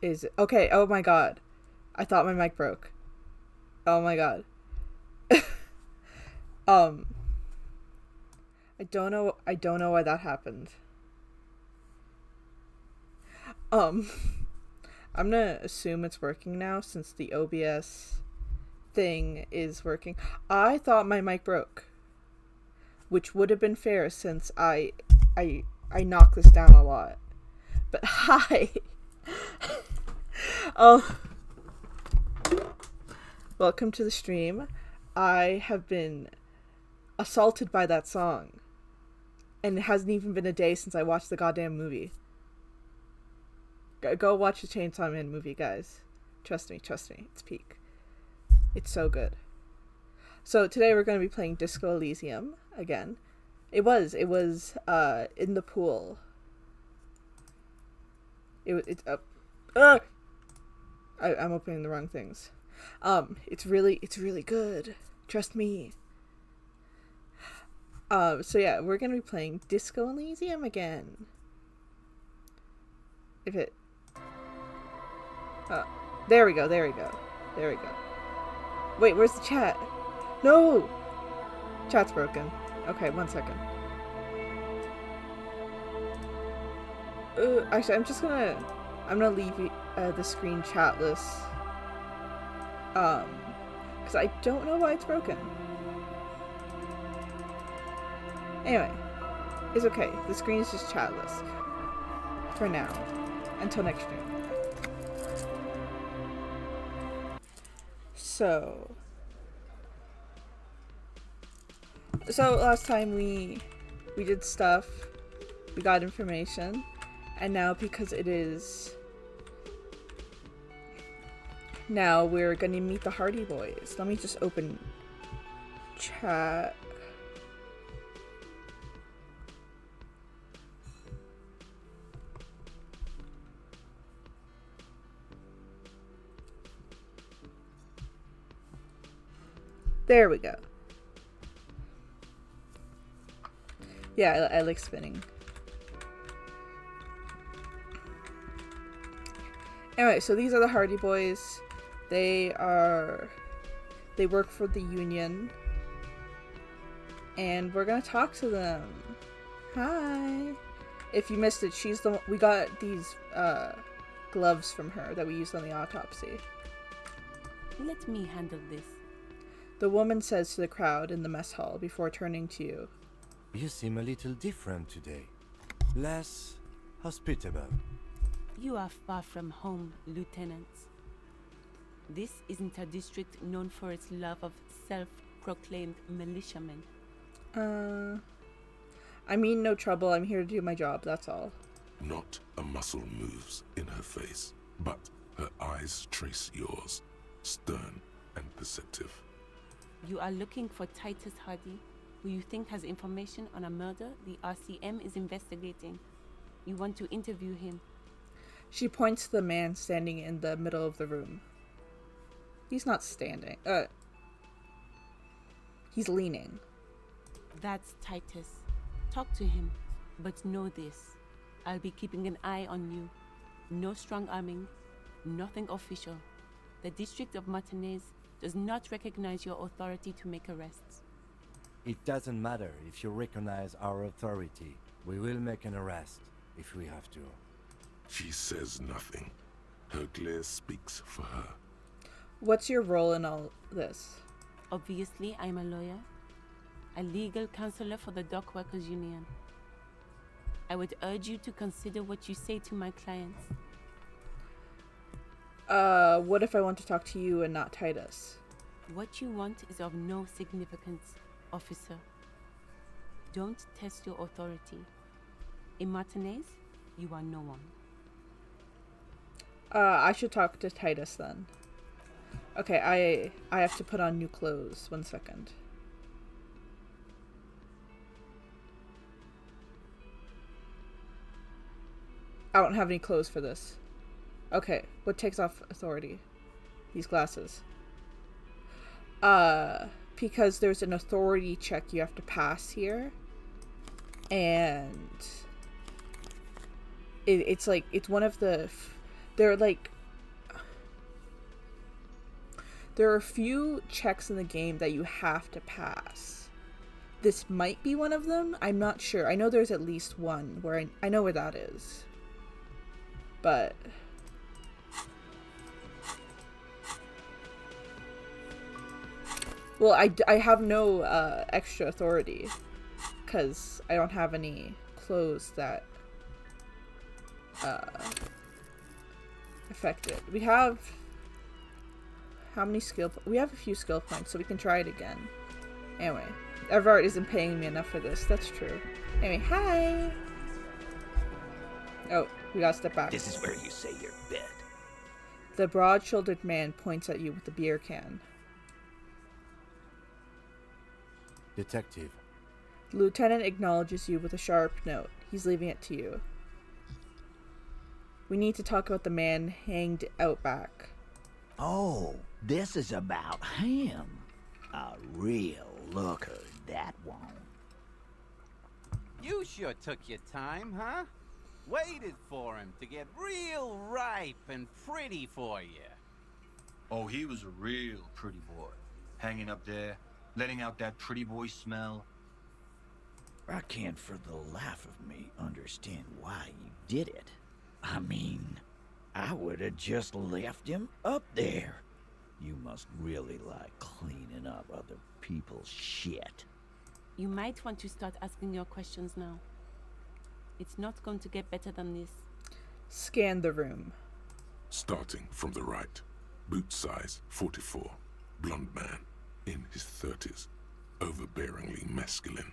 Is it? Okay, oh my god. I thought my mic broke. Oh my god. um, I don't know why that happened. Um, I'm gonna assume it's working now since the OBS thing is working. I thought my mic broke, which would have been fair since I knocked this down a lot. But hi. Oh, welcome to the stream. I have been assaulted by that song, and it hasn't even been a day since I watched the goddamn movie. Go watch the Chainsaw Man movie, guys. Trust me, it's peak. It's so good. So today we're going to be playing Disco Elysium again. It was in the pool. I'm opening the wrong things. It's really good. Trust me. So yeah, we're gonna be playing Disco Elysium again. If it, there we go. Wait, where's the chat? No, chat's broken. Okay, 1 second. Actually, I'm gonna leave the screen chatless. Because I don't know why it's broken. Anyway, it's okay. The screen is just chatless for now, until next stream. So last time we did stuff, we got information, and now because it is now we're gonna meet the Hardie boys. Let me just open chat. There we go. Yeah, I like spinning. Anyway, so these are the Hardie boys. They work for the union. And we're gonna talk to them. Hi. If you missed it, we got these gloves from her that we used on the autopsy. Let me handle this. The woman says to the crowd in the mess hall before turning to you. You seem a little different today. Less hospitable. You are far from home, Lieutenant. This isn't a district known for its love of self-proclaimed militiamen. I mean no trouble. I'm here to do my job, that's all. Not a muscle moves in her face, but her eyes trace yours, stern and perceptive. You are looking for Titus Hardie, who you think has information on a murder the RCM is investigating. You want to interview him. She points to the man standing in the middle of the room. He's not standing. He's leaning. That's Titus. Talk to him, but know this. I'll be keeping an eye on you. No strong arming, nothing official. The District of Martinez does not recognize your authority to make arrests. It doesn't matter if you recognize our authority. We will make an arrest if we have to. She says nothing. Her glare speaks for her. What's your role in all this? Obviously, I'm a lawyer. A legal counselor for the Dock Workers Union. I would urge you to consider what you say to my clients. What if I want to talk to you and not Titus? What you want is of no significance, officer. Don't test your authority. In Martinez, you are no one. I should talk to Titus then. Okay, I have to put on new clothes. 1 second. I don't have any clothes for this. Okay, what takes off authority? These glasses. Because there's an authority check you have to pass here. And it's like, it's one of the They're like, there are a few checks in the game that you have to pass. This might be one of them. I'm not sure. I know there's at least one where I know where that is. But well, I have no extra authority because I don't have any clothes that affect it. We have how many we have a few skill points, so we can try it again. Anyway, Everard isn't paying me enough for this. That's true. Anyway, hi. Oh, we gotta step back. This is where you say your bed. The broad-shouldered man points at you with the beer can. Detective. The lieutenant acknowledges you with a sharp note. He's leaving it to you. We need to talk about the man hanged out back. Oh, this is about him. A real looker, that one. You sure took your time, huh? Waited for him to get real ripe and pretty for you. Oh, he was a real pretty boy. Hanging up there, letting out that pretty boy smell. I can't for the life of me understand why you did it. I mean, I would have just left him up there. You must really like cleaning up other people's shit. You might want to start asking your questions now. It's not going to get better than this. Scan the room. Starting from the right, boot size 44, blonde man, in his 30s, overbearingly masculine.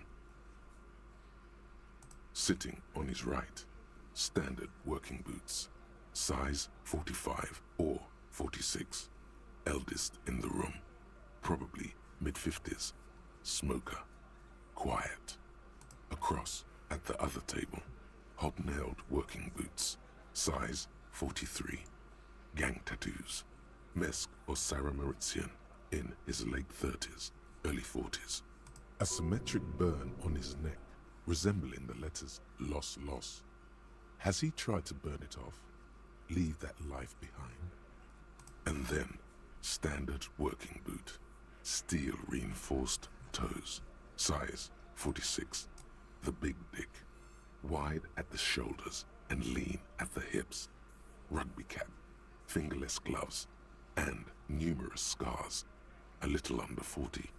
Sitting on his right, standard working boots, size 45 or 46, eldest in the room, probably mid-50s, smoker, quiet. Across at the other table, hobnailed working boots, size 43, gang tattoos, Mesk or Sarah Mauritian, in his late 30s, early 40s. A symmetric burn on his neck, resembling the letters Loss Loss. Has he tried to burn it off? Leave that life behind? And then, standard working boot, steel reinforced toes, size 46, the big dick, wide at the shoulders and lean at the hips, rugby cap, fingerless gloves, and numerous scars, a little under 40.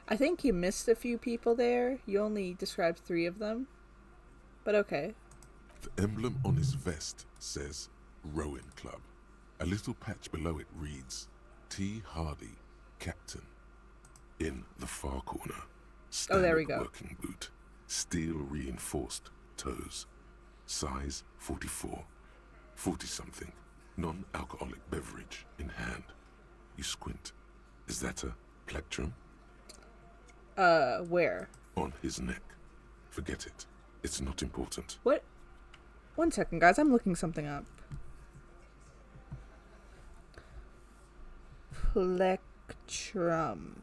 I think you missed a few people there. You only described 3 of them. But okay. The emblem on his vest says Rowing Club. A little patch below it reads T. Hardie, Captain. In the far corner, standard there we go. working boot, steel reinforced toes, size 44, 40-something, non-alcoholic beverage in hand. You squint. Is that a plectrum? Where? On his neck. Forget it. It's not important. What? 1 second, guys. I'm looking something up. Plectrum.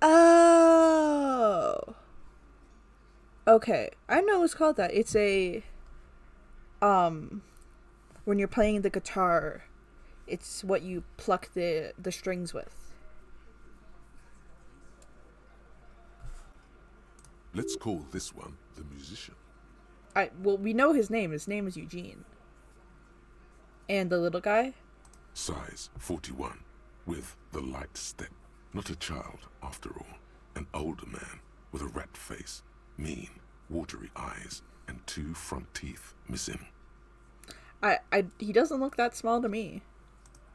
Oh. Okay. I know it's called that. It's a when you're playing the guitar, it's what you pluck the strings with. Let's call this one the musician. Well, we know his name. His name is Eugene. And the little guy? Size 41, with the light step. Not a child, after all. An older man with a rat face, mean, watery eyes, and 2 front teeth missing. He doesn't look that small to me.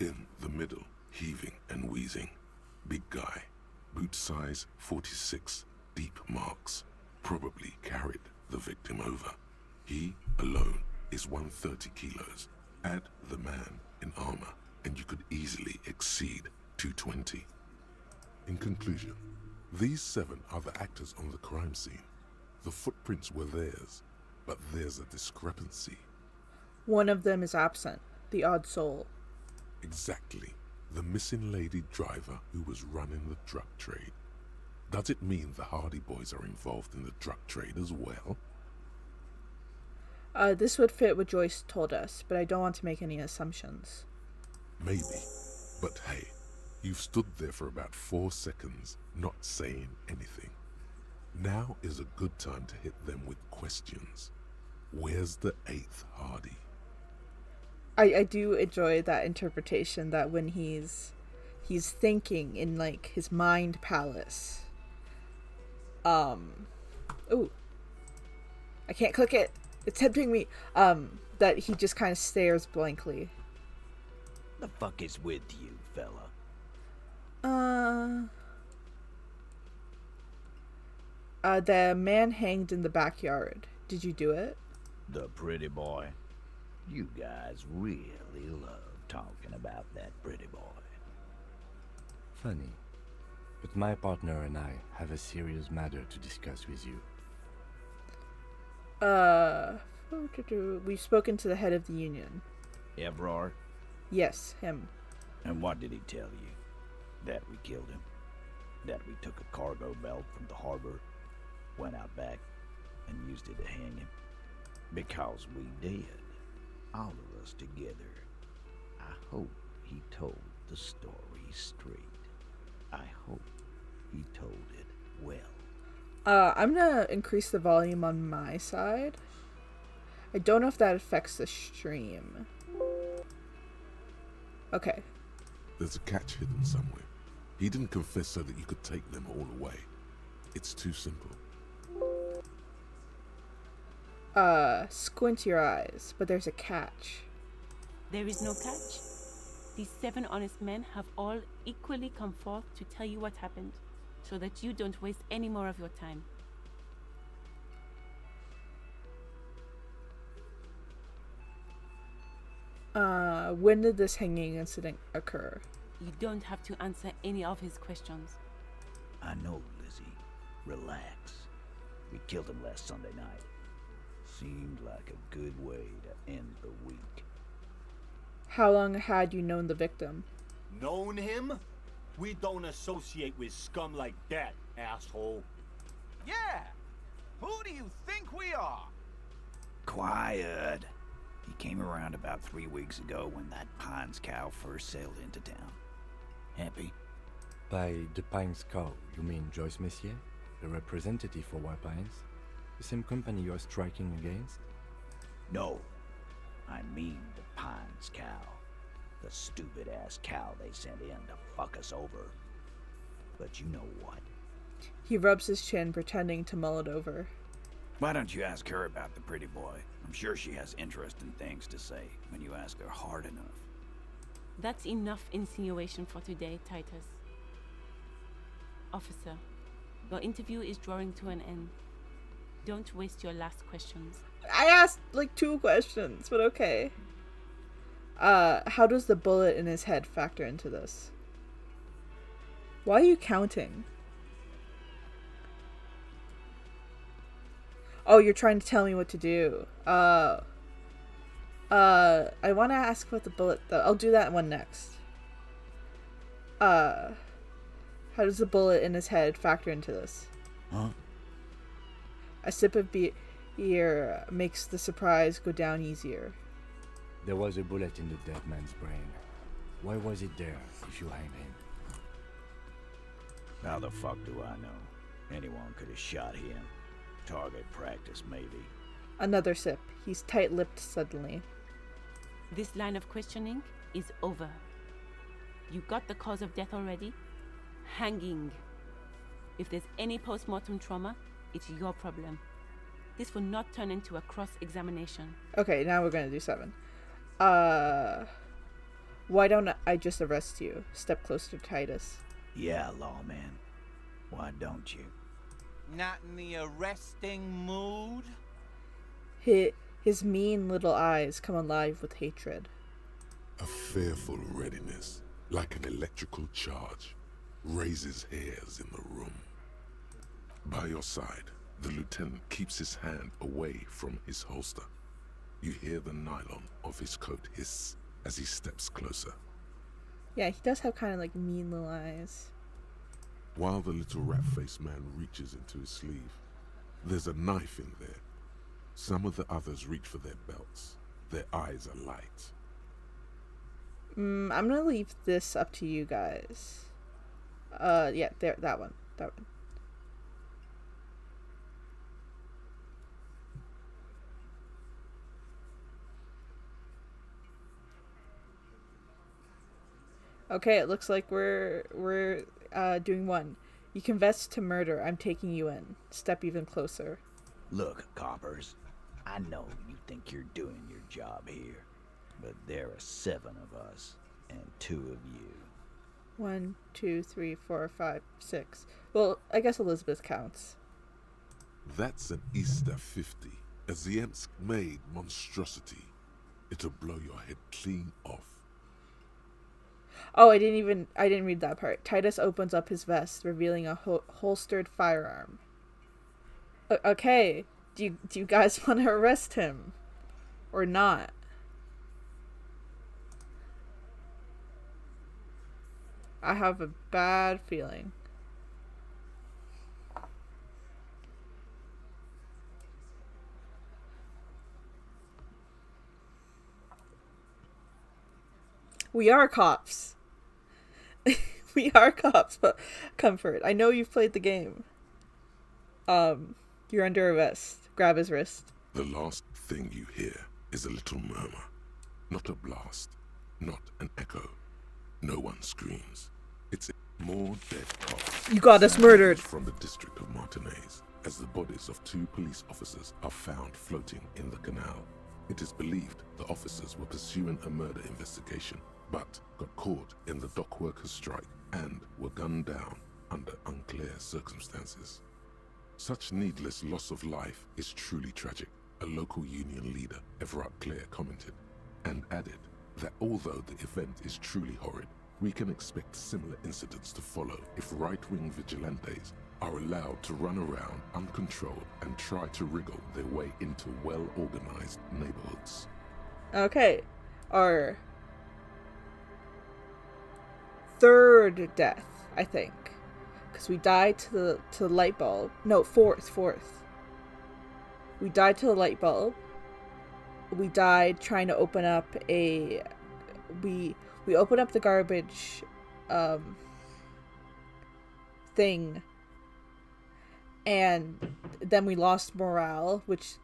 In the middle, heaving and wheezing. Big guy, boot size 46, deep marks. Probably carried the victim over. He alone is 130 kilos. Add the man in armor, and you could easily exceed 220. In conclusion, these 7 are the actors on the crime scene. The footprints were theirs, but there's a discrepancy. One of them is absent, the odd soul. Exactly. The missing lady driver who was running the drug trade. Does it mean the Hardie boys are involved in the drug trade as well? This would fit what Joyce told us, but I don't want to make any assumptions. Maybe. But hey, you've stood there for about 4 seconds, not saying anything. Now is a good time to hit them with questions. Where's the 8th hardie? I do enjoy that interpretation that when he's thinking in like his mind palace. Ooh. I can't click it. It's tempting me. That he just kind of stares blankly. The fuck is with you, fella? The man hanged in the backyard. Did you do it? The pretty boy. You guys really love talking about that pretty boy. Funny. But my partner and I have a serious matter to discuss with you. We've spoken to the head of the union. Evrard? Yes, him. And what did he tell you? That we killed him? That we took a cargo belt from the harbor, went out back, and used it to hang him? Because we did. All of us together. I hope he told the story straight. I hope he told it well. I'm gonna increase the volume on my side. I don't know if that affects the stream. Okay. There's a catch hidden somewhere. He didn't confess so that you could take them all away. It's too simple. Squint your eyes, but there's a catch. There is no catch. These 7 honest men have all equally come forth to tell you what happened, so that you don't waste any more of your time. When did this hanging incident occur? You don't have to answer any of his questions. I know, Lizzie. Relax. We killed him last Sunday night. Seemed like a good way to end the week. How long had you known the victim? Known him? We don't associate with scum like that, asshole. Yeah! Who do you think we are? Quiet. He came around about 3 weeks ago when that Pines cow first sailed into town. Happy? By the Pines cow, you mean Joyce Messier, the representative for White Pines? The same company you are striking against? No. I mean the Pines cow. The stupid-ass cow they sent in to fuck us over. But you know what? He rubs his chin, pretending to mull it over. Why don't you ask her about the pretty boy? I'm sure she has interesting things to say when you ask her hard enough. That's enough insinuation for today, Titus. Officer, your interview is drawing to an end. Don't waste your last questions. I asked like 2 questions, but okay. How does the bullet in his head factor into this? Why are you counting? Oh, you're trying to tell me what to do. I want to ask about the bullet, though. I'll do that one next. How does the bullet in his head factor into this? Huh? A sip of beer makes the surprise go down easier. There was a bullet in the dead man's brain. Why was it there if you hanged him? How the fuck do I know? Anyone could have shot him. Target practice, maybe. Another sip. He's tight-lipped suddenly. This line of questioning is over. You got the cause of death already? Hanging. If there's any post-mortem trauma, it's your problem. This will not turn into a cross-examination. Okay, now we're gonna do 7. Why don't I just arrest you? Step closer to Titus. Yeah, lawman. Why don't you? Not in the arresting mood? His mean little eyes come alive with hatred. A fearful readiness, like an electrical charge, raises hairs in the room. By your side, the lieutenant keeps his hand away from his holster. You hear the nylon of his coat hiss as he steps closer. Yeah, he does have kind of like mean little eyes. While the little rat-faced man reaches into his sleeve, there's a knife in there. Some of the others reach for their belts. Their eyes are light. I'm gonna leave this up to you guys. Yeah, there, that one. That one. Okay, it looks like we're doing one. You confess to murder. I'm taking you in. Step even closer. Look, coppers, I know you think you're doing your job here, but there are 7 of us and 2 of you. 1, 2, 3, 4, 5, 6. Well, I guess Elizabeth counts. That's an Easter 50, a Ziemsk-made monstrosity. It'll blow your head clean off. Oh, I didn't read that part. Titus opens up his vest, revealing a holstered firearm. Okay, do you guys want to arrest him? Or not? I have a bad feeling. We are cops. We are cops, but Comfort, I know you've played the game. You're under arrest. Grab his wrist. The last thing you hear is a little murmur. Not a blast. Not an echo. No one screams. It's more dead cops. You got us murdered. From the district of Martinez, as the bodies of 2 police officers are found floating in the canal. It is believed the officers were pursuing a murder investigation, but got caught in the dock workers' strike and were gunned down under unclear circumstances. Such needless loss of life is truly tragic, a local union leader, Everard Clare, commented, and added that although the event is truly horrid, we can expect similar incidents to follow if right-wing vigilantes are allowed to run around uncontrolled and try to wriggle their way into well-organized neighborhoods. Okay, our 3rd death, I think, because we died to the light bulb. No, fourth. We died to the light bulb. We died trying to open up a. We opened up the garbage thing, and then we lost morale, which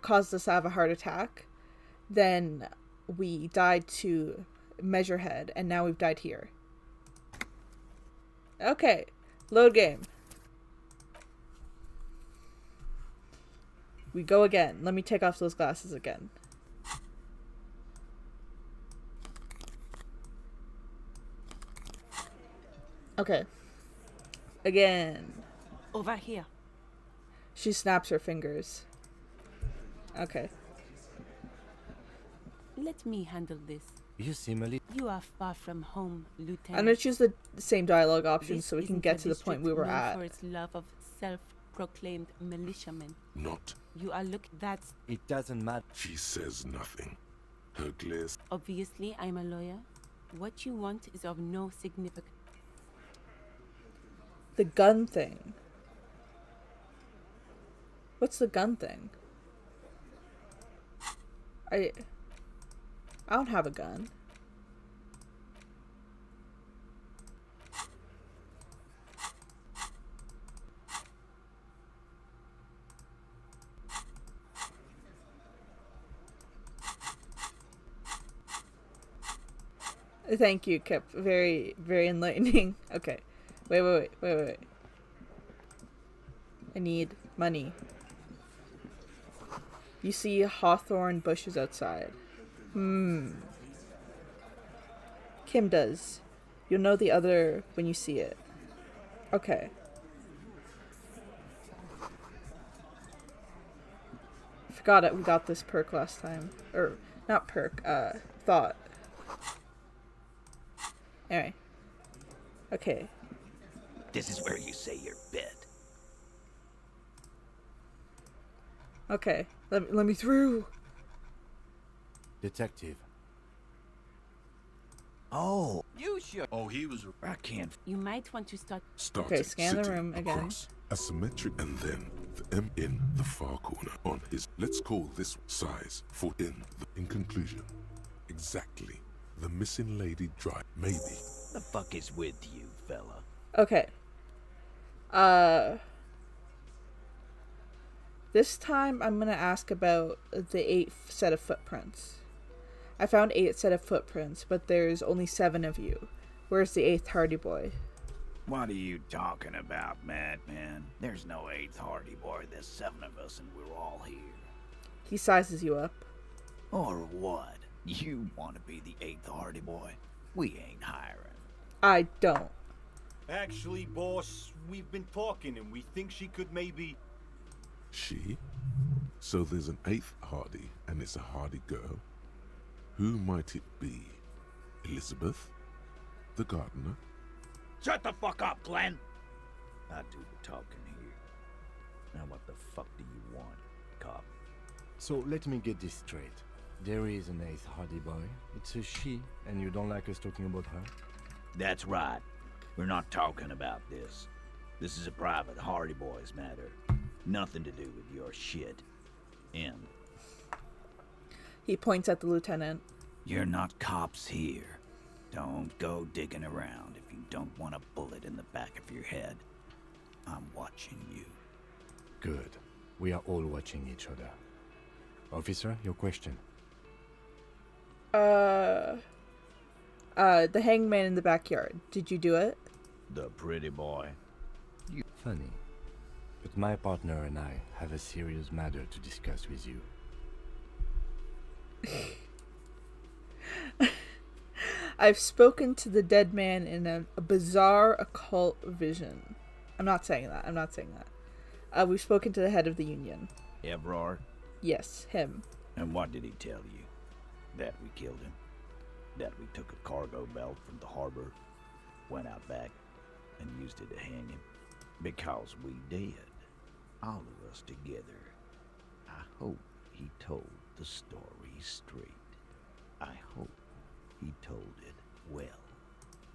caused us to have a heart attack. Then we died to Measurehead, and now we've died here. Okay, load game. We go again. Let me take off those glasses again. Okay. Again. Over here. She snaps her fingers. Okay. Let me handle this. You seem a little... You are far from home, Lieutenant. I'm gonna choose the same dialogue option This so we can isn't get a to the point we were district known at. for its love of self-proclaimed militiamen. Not. You are looking. That's It doesn't matter. She says nothing. Her glares. obviously I'm a lawyer. What you want is of no significance. The gun thing. What's the gun thing? I don't have a gun. Thank you, Kip. Very, very enlightening. Okay. Wait. I need money. You see hawthorn bushes outside. Kim does. You'll know the other when you see it. Okay. Forgot it. We got this perk last time. Or, not perk, thought. Anyway. Okay. This is where you say your bit. Okay. Let me through. Detective. Oh, You should. Oh, he was a... I can't. You might want to start. Starting scan the sitting room again. across, asymmetric, and then the M in the far corner on his. Let's call this size for in conclusion, exactly the missing lady drive. Maybe The fuck is with you, fella? Okay. This time I'm gonna ask about the 8th set of footprints. I found 8 set of footprints, but there's only 7 of you. Where's the 8th Hardy boy? What are you talking about, madman? There's no 8th Hardy boy. There's 7 of us, and we're all here. He sizes you up. Or what? You want to be the 8th Hardy boy? We ain't hiring. I don't. Actually, boss, we've been talking and we think she could maybe... she. So there's an 8th Hardy, and it's a Hardy girl. Who might it be? Elizabeth, the gardener. Shut the fuck up, Glenn! I do the talking here. Now what the fuck do you want, cop? So let me get this straight. There is an 8th Hardy boy. It's a she, and you don't like us talking about her? That's right. We're not talking about this. This is a private Hardy Boys matter. Nothing to do with your shit. M. He points at the lieutenant. You're not cops here. Don't go digging around if you don't want a bullet in the back of your head. I'm watching you. Good. We are all watching each other. Officer, your question. The hangman in the backyard. Did you do it? The pretty boy. Funny. But my partner and I have a serious matter to discuss with you. I've spoken to the dead man in a bizarre occult vision. I'm not saying that. We've spoken to the head of the union. Evrard? Yes, him. And what did he tell you? That we killed him? That we took a cargo belt from the harbor, went out back, and used it to hang him? Because we did. All of us together. I hope he told the story straight. I hope he told it well.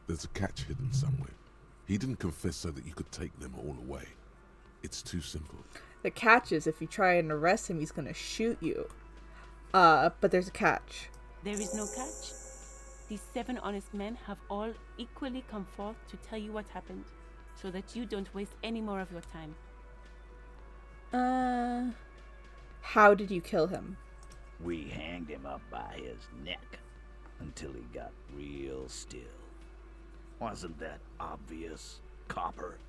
There's a catch hidden somewhere. He didn't confess so that you could take them all away. It's too simple. The catch is if you try and arrest him, he's gonna shoot you. But there's a catch. There is no catch. These 7 honest men have all equally come forth to tell you what happened, so that you don't waste any more of your time. How did you kill him? We hanged him up by his neck until he got real still. Wasn't that obvious, copper?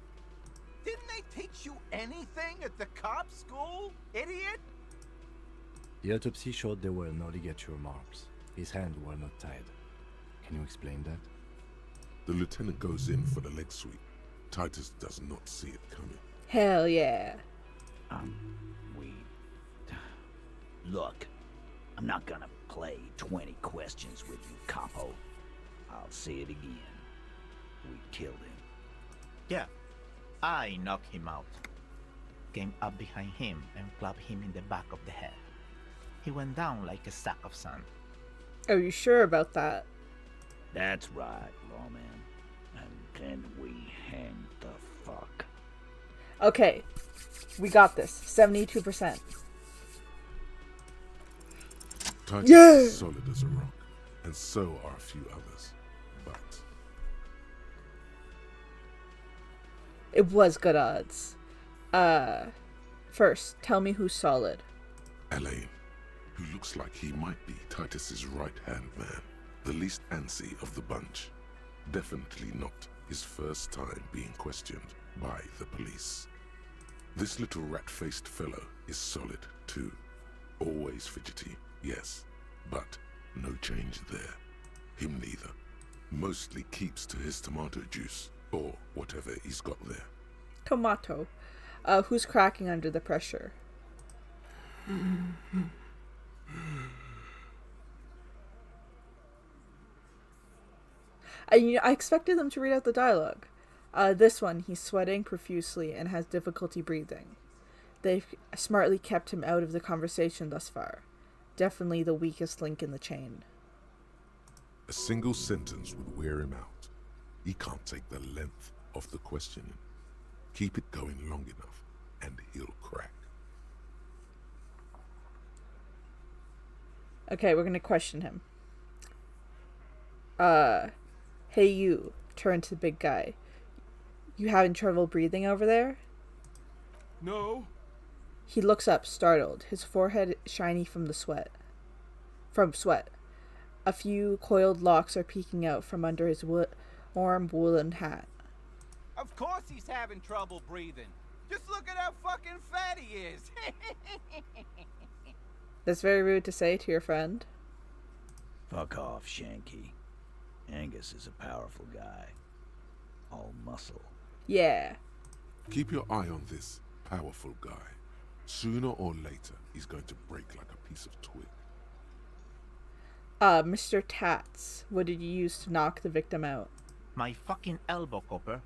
Didn't they teach you anything at the cop school, idiot? The autopsy showed there were no ligature marks. His hands were not tied. Can you explain that? The lieutenant goes in for the leg sweep. Titus does not see it coming. Hell yeah. Look, I'm not gonna play 20 questions with you, capo. I'll say it again. We killed him. Yeah, I knocked him out. Came up behind him and clapped him in the back of the head. He went down like a sack of sand. Are you sure about that? That's right, lawman. And then we hanged the fuck. Okay. We got this. 72%. Titus Yeah! is solid as a rock, and so are a few others. But It was good odds. First, tell me who's solid. Elaine, who looks like he might be Titus's right-hand man, the least antsy of the bunch. Definitely not his first time being questioned by the police. This little rat-faced fellow is solid, too. Always fidgety, yes, but no change there. Him neither. Mostly keeps to his tomato juice, or whatever he's got there. Tomato. Who's cracking under the pressure? I expected them to read out the dialogue. This one, he's sweating profusely and has difficulty breathing. They've smartly kept him out of the conversation thus far. Definitely the weakest link in the chain. A single sentence would wear him out. He can't take the length of the questioning. Keep it going long enough, and he'll crack. Okay, we're gonna question him. Hey you, turn to the big guy. You having trouble breathing over there? No. He looks up, startled, his forehead shiny from sweat. A few coiled locks are peeking out from under his warm woolen hat. Of course he's having trouble breathing. Just look at how fucking fat he is. That's very rude to say to your friend. Fuck off, Shanky. Angus is a powerful guy. All muscle. Yeah. Keep your eye on this powerful guy. Sooner or later, he's going to break like a piece of twig. Mr. Tats, what did you use to knock the victim out? My fucking elbow, copper.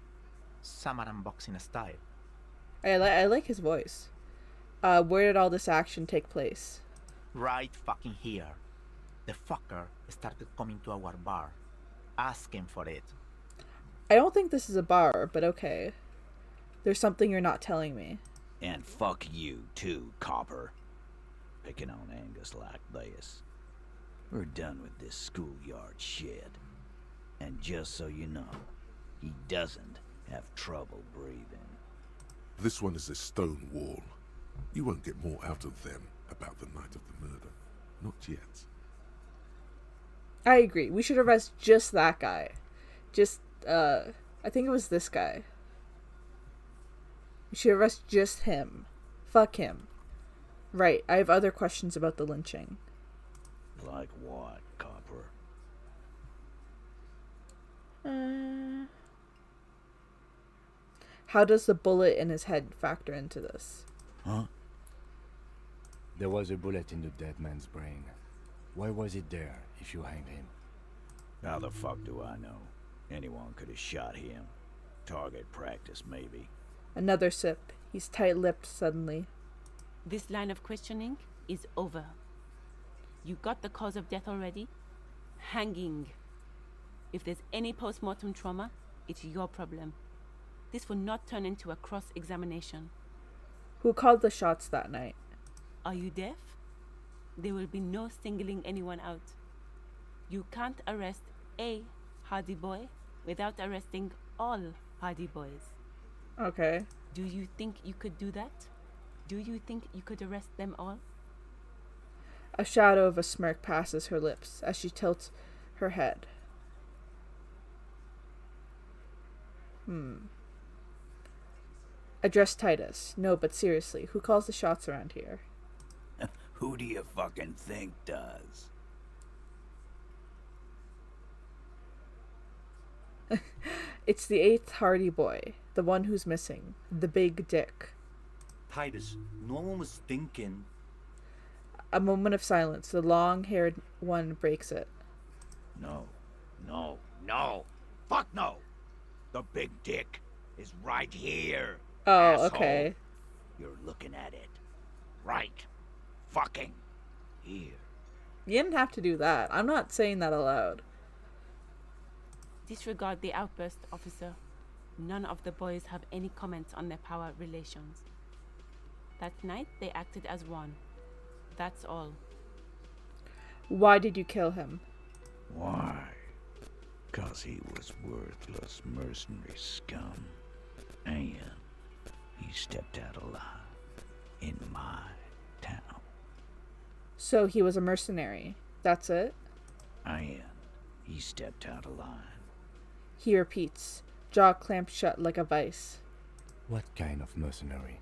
Samaran boxing style. I like his voice. Where did all this action take place? Right fucking here. The fucker started coming to our bar. Asking for it. I don't think this is a bar, but okay. There's something you're not telling me. And fuck you too, Copper. Picking on Angus like this. We're done with this schoolyard shit. And just so you know, he doesn't have trouble breathing. This one is a stone wall. You won't get more out of them about the night of the murder. Not yet. I agree. We should arrest just that guy. I think it was this guy. We should arrest just him. Fuck him. Right, I have other questions about the lynching. Like what, Copper? How does the bullet in his head factor into this? Huh? There was a bullet in the dead man's brain. Why was it there if you hanged him? How the fuck do I know? Anyone could have shot him. Target practice, maybe. Another sip. He's tight-lipped suddenly. This line of questioning is over. You got the cause of death already? Hanging. If there's any post-mortem trauma, it's your problem. This will not turn into a cross-examination. Who called the shots that night? Are you deaf? There will be no singling anyone out. You can't arrest a Hardie boy without arresting all Hardie boys. Okay. Do you think you could do that? Do you think you could arrest them all? A shadow of a smirk passes her lips as she tilts her head. Address Titus. No, but seriously, who calls the shots around here? Who do you fucking think does? It's the 8th Hardie boy, the one who's missing, the big dick. Titus, no one was thinking. A moment of silence. The long-haired one breaks it. No. Fuck no! The big dick is right here. Oh, asshole. okay. You're looking at it. Right. Fucking here. You didn't have to do that. I'm not saying that aloud. Disregard the outburst, officer. None of the boys have any comments on their power relations. That night, they acted as one. That's all. Why did you kill him? Why? 'Cause he was worthless mercenary scum. And he stepped out alive in my town. So he was a mercenary. That's it? And he stepped out of line. He repeats, jaw clamped shut like a vice. What kind of mercenary?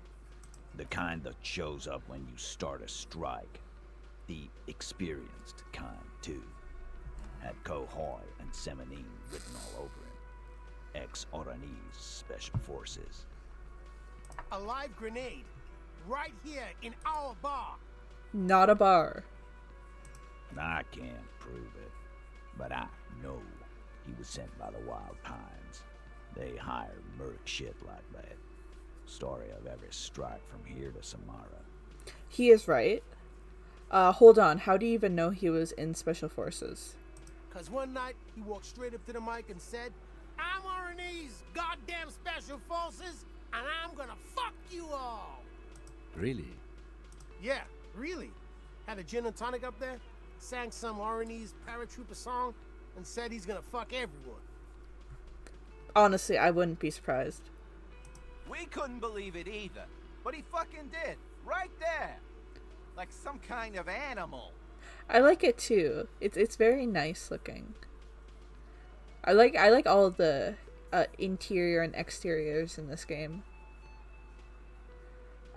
The kind that shows up when you start a strike. The experienced kind, too. Had Cohoy and Semenine written all over him. Ex-Oranese Special Forces. A live grenade. Right here in our bar. Not a bar. I can't prove it, but I know he was sent by the Wild Pines. They hired merc shit like that. Story of every strike from here to Samara. He is right. Hold on. How do you even know he was in Special Forces? Cause one night, he walked straight up to the mic and said, I'm RNA's goddamn special forces, and I'm gonna fuck you all. Really? Yeah, really. Had a gin and tonic up there, sang some RNA's paratrooper song, and said he's gonna fuck everyone. Honestly, I wouldn't be surprised. We couldn't believe it either, but he fucking did, right there. Like some kind of animal. I like it too. It's very nice looking. I like all of the interior and exteriors in this game.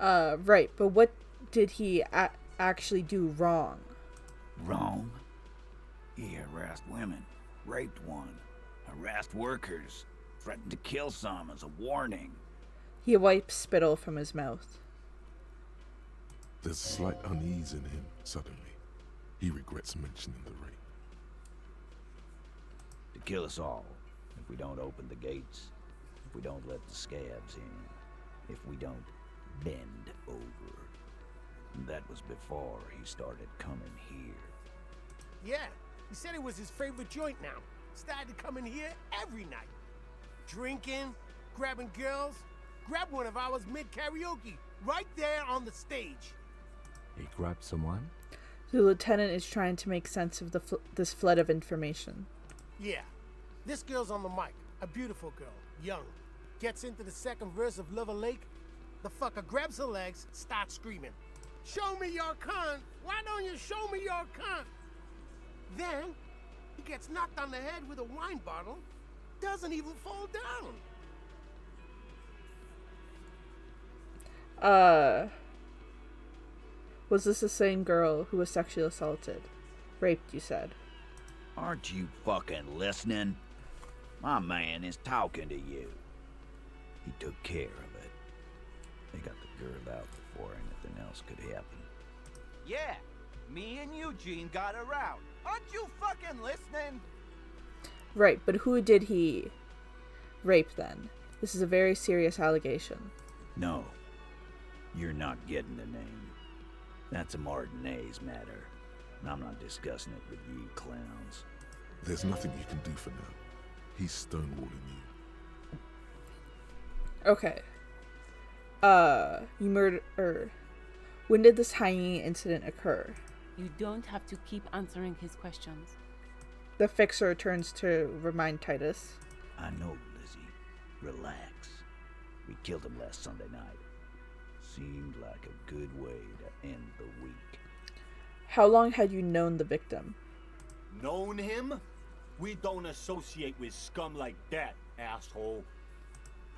Right, but what did he actually do wrong? Wrong? He harassed women, raped one, harassed workers, threatened to kill some as a warning. He wipes spittle from his mouth. There's slight unease in him, suddenly. He regrets mentioning the rape. To kill us all, if we don't open the gates, if we don't let the scabs in, if we don't bend over. And that was before he started coming here. Yeah, he said it was his favorite joint now. Started coming here every night. Drinking, grabbing girls. Grabbed one of ours mid-karaoke, right there on the stage. He grabbed someone? The lieutenant is trying to make sense of this flood of information. Yeah, this girl's on the mic. A beautiful girl, young. Gets into the second verse of Lover Lake. The fucker grabs her legs, starts screaming. Show me your cunt! Why don't you show me your cunt? Then, he gets knocked on the head with a wine bottle. Doesn't even fall down. Was this the same girl who was sexually assaulted? Raped, you said. Aren't you fucking listening? My man is talking to you. He took care of it. They got the girl out before anything else could happen. Yeah, me and Eugene got her out. Aren't you fucking listening? Right, but who did he rape then? This is a very serious allegation. No, you're not getting the name. That's a Martinez matter, and I'm not discussing it with you clowns. There's nothing you can do for now. He's stonewalling you. Okay. You murder... When did this hyena incident occur? You don't have to keep answering his questions. The fixer turns to remind Titus. I know, Lizzie. Relax. We killed him last Sunday night. Seemed like a good way to end the week. How long had you known the victim? Known him? We don't associate with scum like that, asshole.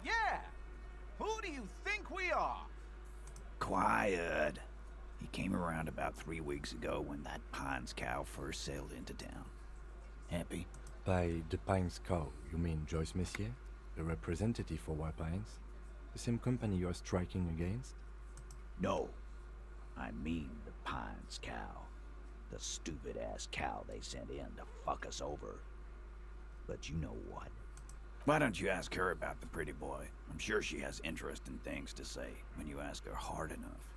Yeah! Who do you think we are? Quiet. He came around about 3 weeks ago when that Pines cow first sailed into town. Happy? By the Pines cow, you mean Joyce Messier? The representative for White Pines? The same company you're striking against? No. I mean the Pines cow. The stupid-ass cow they sent in to fuck us over. But you know what? Why don't you ask her about the pretty boy? I'm sure she has interesting things to say when you ask her hard enough.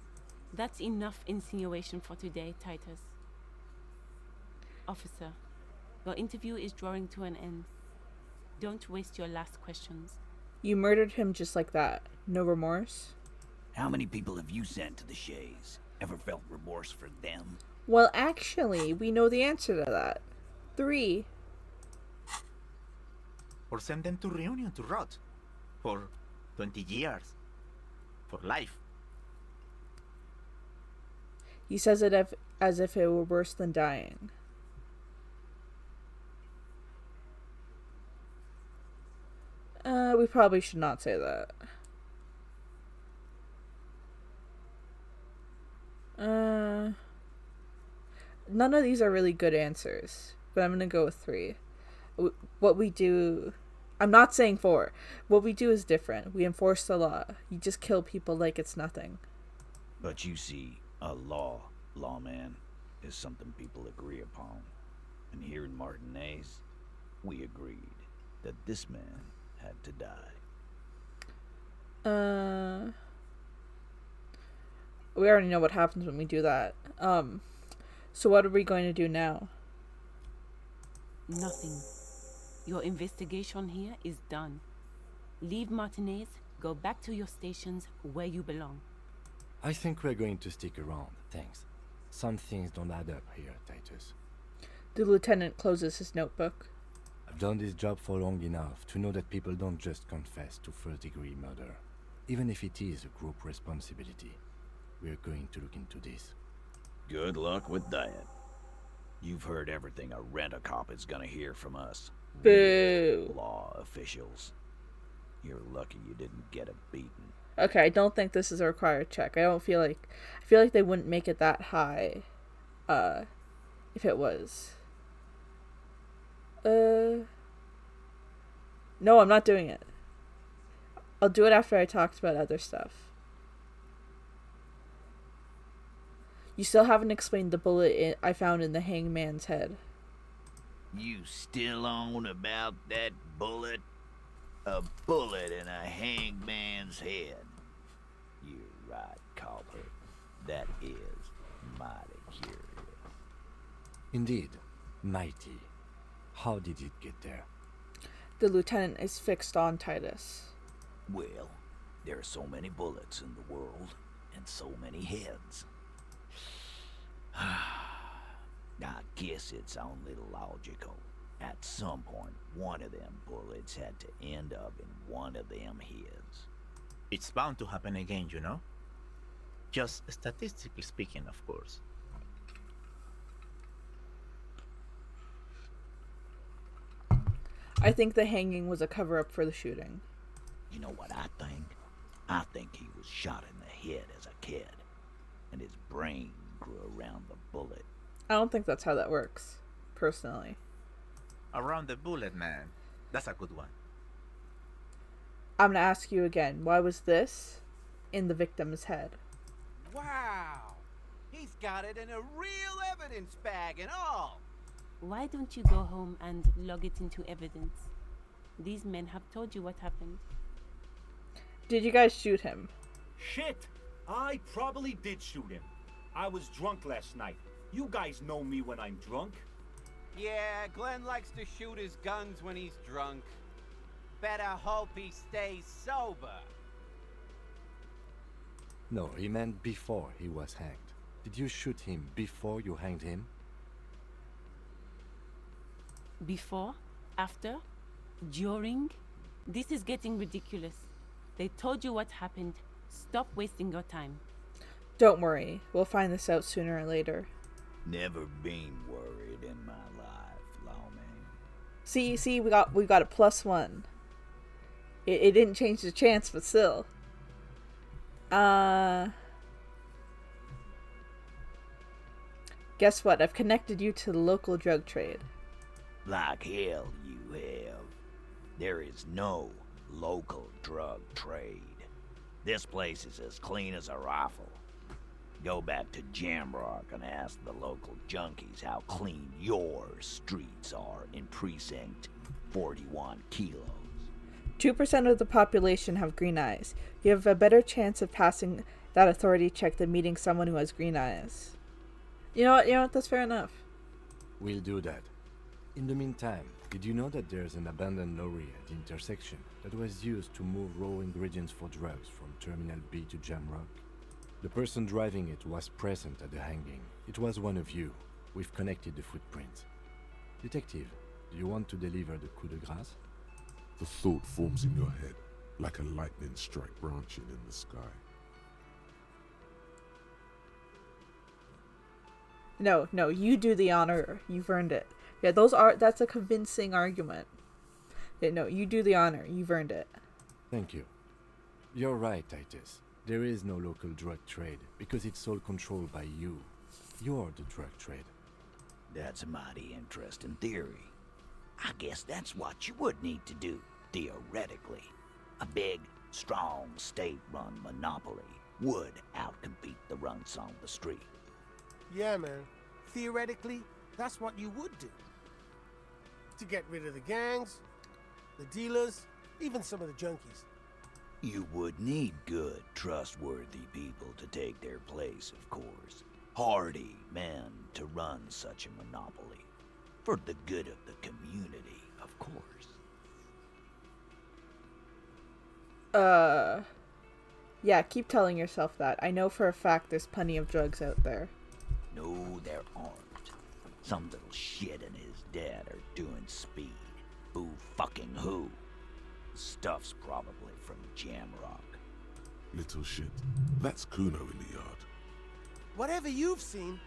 That's enough insinuation for today, Titus. Officer, your interview is drawing to an end. Don't waste your last questions. You murdered him just like that. No remorse? How many people have you sent to the Shays? Ever felt remorse for them? Well, actually, we know the answer to that. 3. Or send them to Reunion to rot. For 20 years. For life. He says it as if it were worse than dying. We probably should not say that. None of these are really good answers, but I'm gonna go with 3. What we do... I'm not saying 4. What we do is different. We enforce the law. You just kill people like it's nothing. But you see, a lawman, is something people agree upon. And here in Martinez, we agreed that this man had to die. We already know what happens when we do that. So what are we going to do now? Nothing. Your investigation here is done. Leave Martinez, go back to your stations where you belong. I think we're going to stick around, thanks. Some things don't add up here, Titus. The lieutenant closes his notebook. I've done this job for long enough to know that people don't just confess to first-degree murder. Even if it is a group responsibility, we're going to look into this. Good luck with that. You've heard everything a rent-a-cop is gonna hear from us. Boo. Law officials. You're lucky you didn't get a beating. Okay, I don't think this is a required check. I feel like they wouldn't make it that high, if it was. No, I'm not doing it. I'll do it after I talked about other stuff. You still haven't explained the bullet I found in the hangman's head. You still on about that bullet? A bullet in a hangman's head. You're right, culprit. That is mighty curious. Indeed, mighty. How did it get there? The lieutenant is fixed on Titus. Well, there are so many bullets in the world, and so many heads. I guess it's only logical. At some point, one of them bullets had to end up in one of them heads. It's bound to happen again, you know? Just statistically speaking, of course. I think the hanging was a cover-up for the shooting. You know what I think? I think he was shot in the head as a kid, and his brain grew around the bullet. I don't think that's how that works, personally. Around the bullet, man. That's a good one. I'm gonna ask you again, why was this in the victim's head? Wow! He's got it in a real evidence bag and all! Why don't you go home and log it into evidence? These men have told you what happened. Did you guys shoot him? Shit! I probably did shoot him. I was drunk last night. You guys know me when I'm drunk. Yeah, Glenn likes to shoot his guns when he's drunk. Better hope he stays sober. No, he meant before he was hanged. Did you shoot him before you hanged him? Before? After? During? This is getting ridiculous. They told you what happened. Stop wasting your time. Don't worry, we'll find this out sooner or later. Never been worried in my life, lawman. See, we got a +1. It didn't change the chance, but still. Guess what? I've connected you to the local drug trade. Like hell you have. There is no local drug trade. This place is as clean as a rifle. Go back to Jamrock and ask the local junkies how clean your streets are in Precinct 41 kilos. 2% of the population have green eyes. You have a better chance of passing that authority check than meeting someone who has green eyes. You know what? That's fair enough. We'll do that. In the meantime, did you know that there's an abandoned lorry at the intersection that was used to move raw ingredients for drugs from Terminal B to Jamrock? The person driving it was present at the hanging. It was one of you. We've connected the footprints. Detective, do you want to deliver the coup de grace? The thought forms in your head, like a lightning strike branching in the sky. No, you do the honor. You've earned it. Yeah, that's a convincing argument. Yeah, no, you do the honor. You've earned it. Thank you. You're right, Titus. There is no local drug trade because it's all controlled by you. You're the drug trade. That's a mighty interesting theory. I guess that's what you would need to do, theoretically. A big, strong, state-run monopoly would outcompete the runts on the street. Yeah, man. Theoretically, that's what you would do. To get rid of the gangs, the dealers, even some of the junkies. You would need good, trustworthy people to take their place, of course. Hardy men to run such a monopoly. For the good of the community, of course. Yeah, keep telling yourself that. I know for a fact there's plenty of drugs out there. No, there aren't. Some little shit and his dad are doing speed. Who fucking who? Stuff's probably from Jamrock. Little shit. That's Kuno in the yard. Whatever you've seen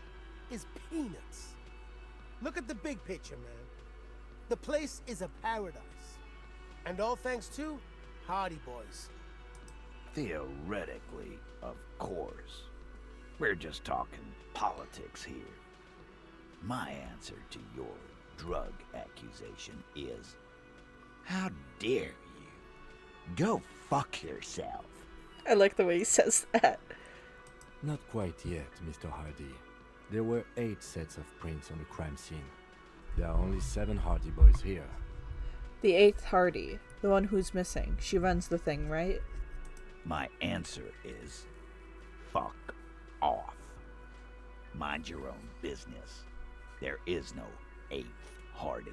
is peanuts. Look at the big picture, man. The place is a paradise. And all thanks to Hardie Boys. Theoretically, of course. We're just talking politics here. My answer to your drug accusation is, how dare you? Go fuck yourself. I like the way he says that. Not quite yet, Mr. Hardie. There were 8 sets of prints on the crime scene. There are only 7 Hardie boys here. The 8th Hardie, the one who's missing. She runs the thing, right? My answer is, fuck off. Mind your own business. There is no 8th Hardie.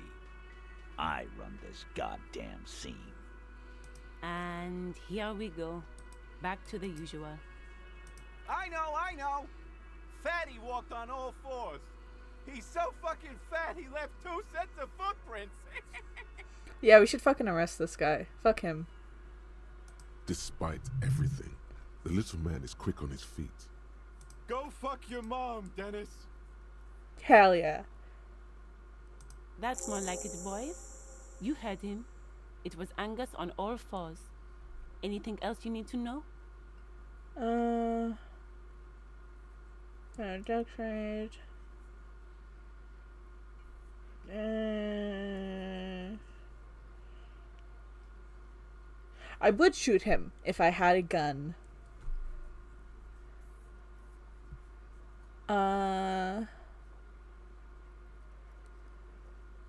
I run this goddamn scene. And here we go. Back to the usual. I know. Fatty walked on all 4s. He's so fucking fat he left 2 sets of footprints. Yeah, we should fucking arrest this guy. Fuck him. Despite everything, the little man is quick on his feet. Go fuck your mom, Dennis. Hell yeah. That's more like it, boys. You heard him. It was Angus on all 4s. Anything else you need to know? Drug trade. I would shoot him if I had a gun.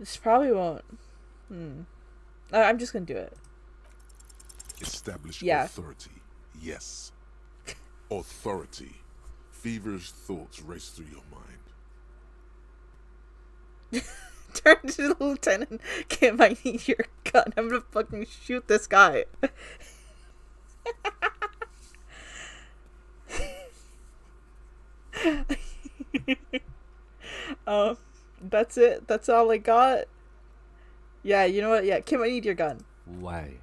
This probably won't. I'm just gonna do it. Establish Yeah. authority. Yes. Authority. Feverish thoughts race through your mind. Turn to the lieutenant. Kim, I need your gun. I'm gonna fucking shoot this guy. That's it. That's all I got. Yeah, you know what? Yeah, Kim, I need your gun. Why?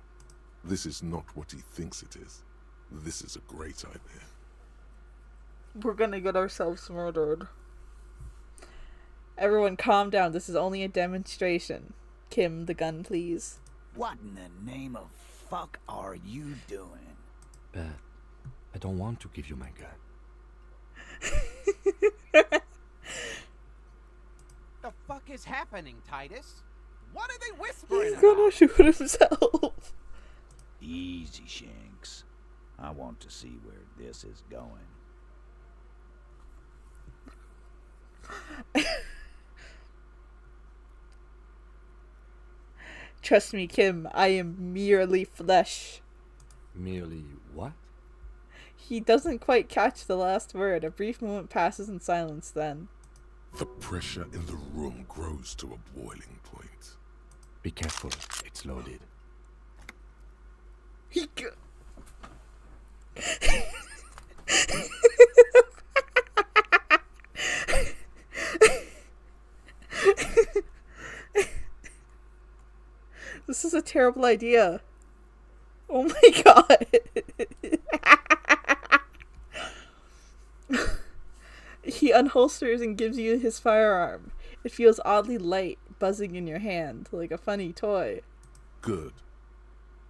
This is not what he thinks it is. This is a great idea. We're gonna get ourselves murdered. Everyone calm down. This is only a demonstration. Kim, the gun, please. What in the name of fuck are you doing? But I don't want to give you my gun. The fuck is happening, Titus? What are they whispering He's gonna about? shoot himself. Easy, Shanks. I want to see where this is going. Trust me, Kim, I am merely flesh. Merely what? He doesn't quite catch the last word. A brief moment passes in silence then. The pressure in the room grows to a boiling point. Be careful, it's loaded. He This is a terrible idea. Oh my god. He unholsters and gives you his firearm. It feels oddly light, buzzing in your hand, like a funny toy. Good.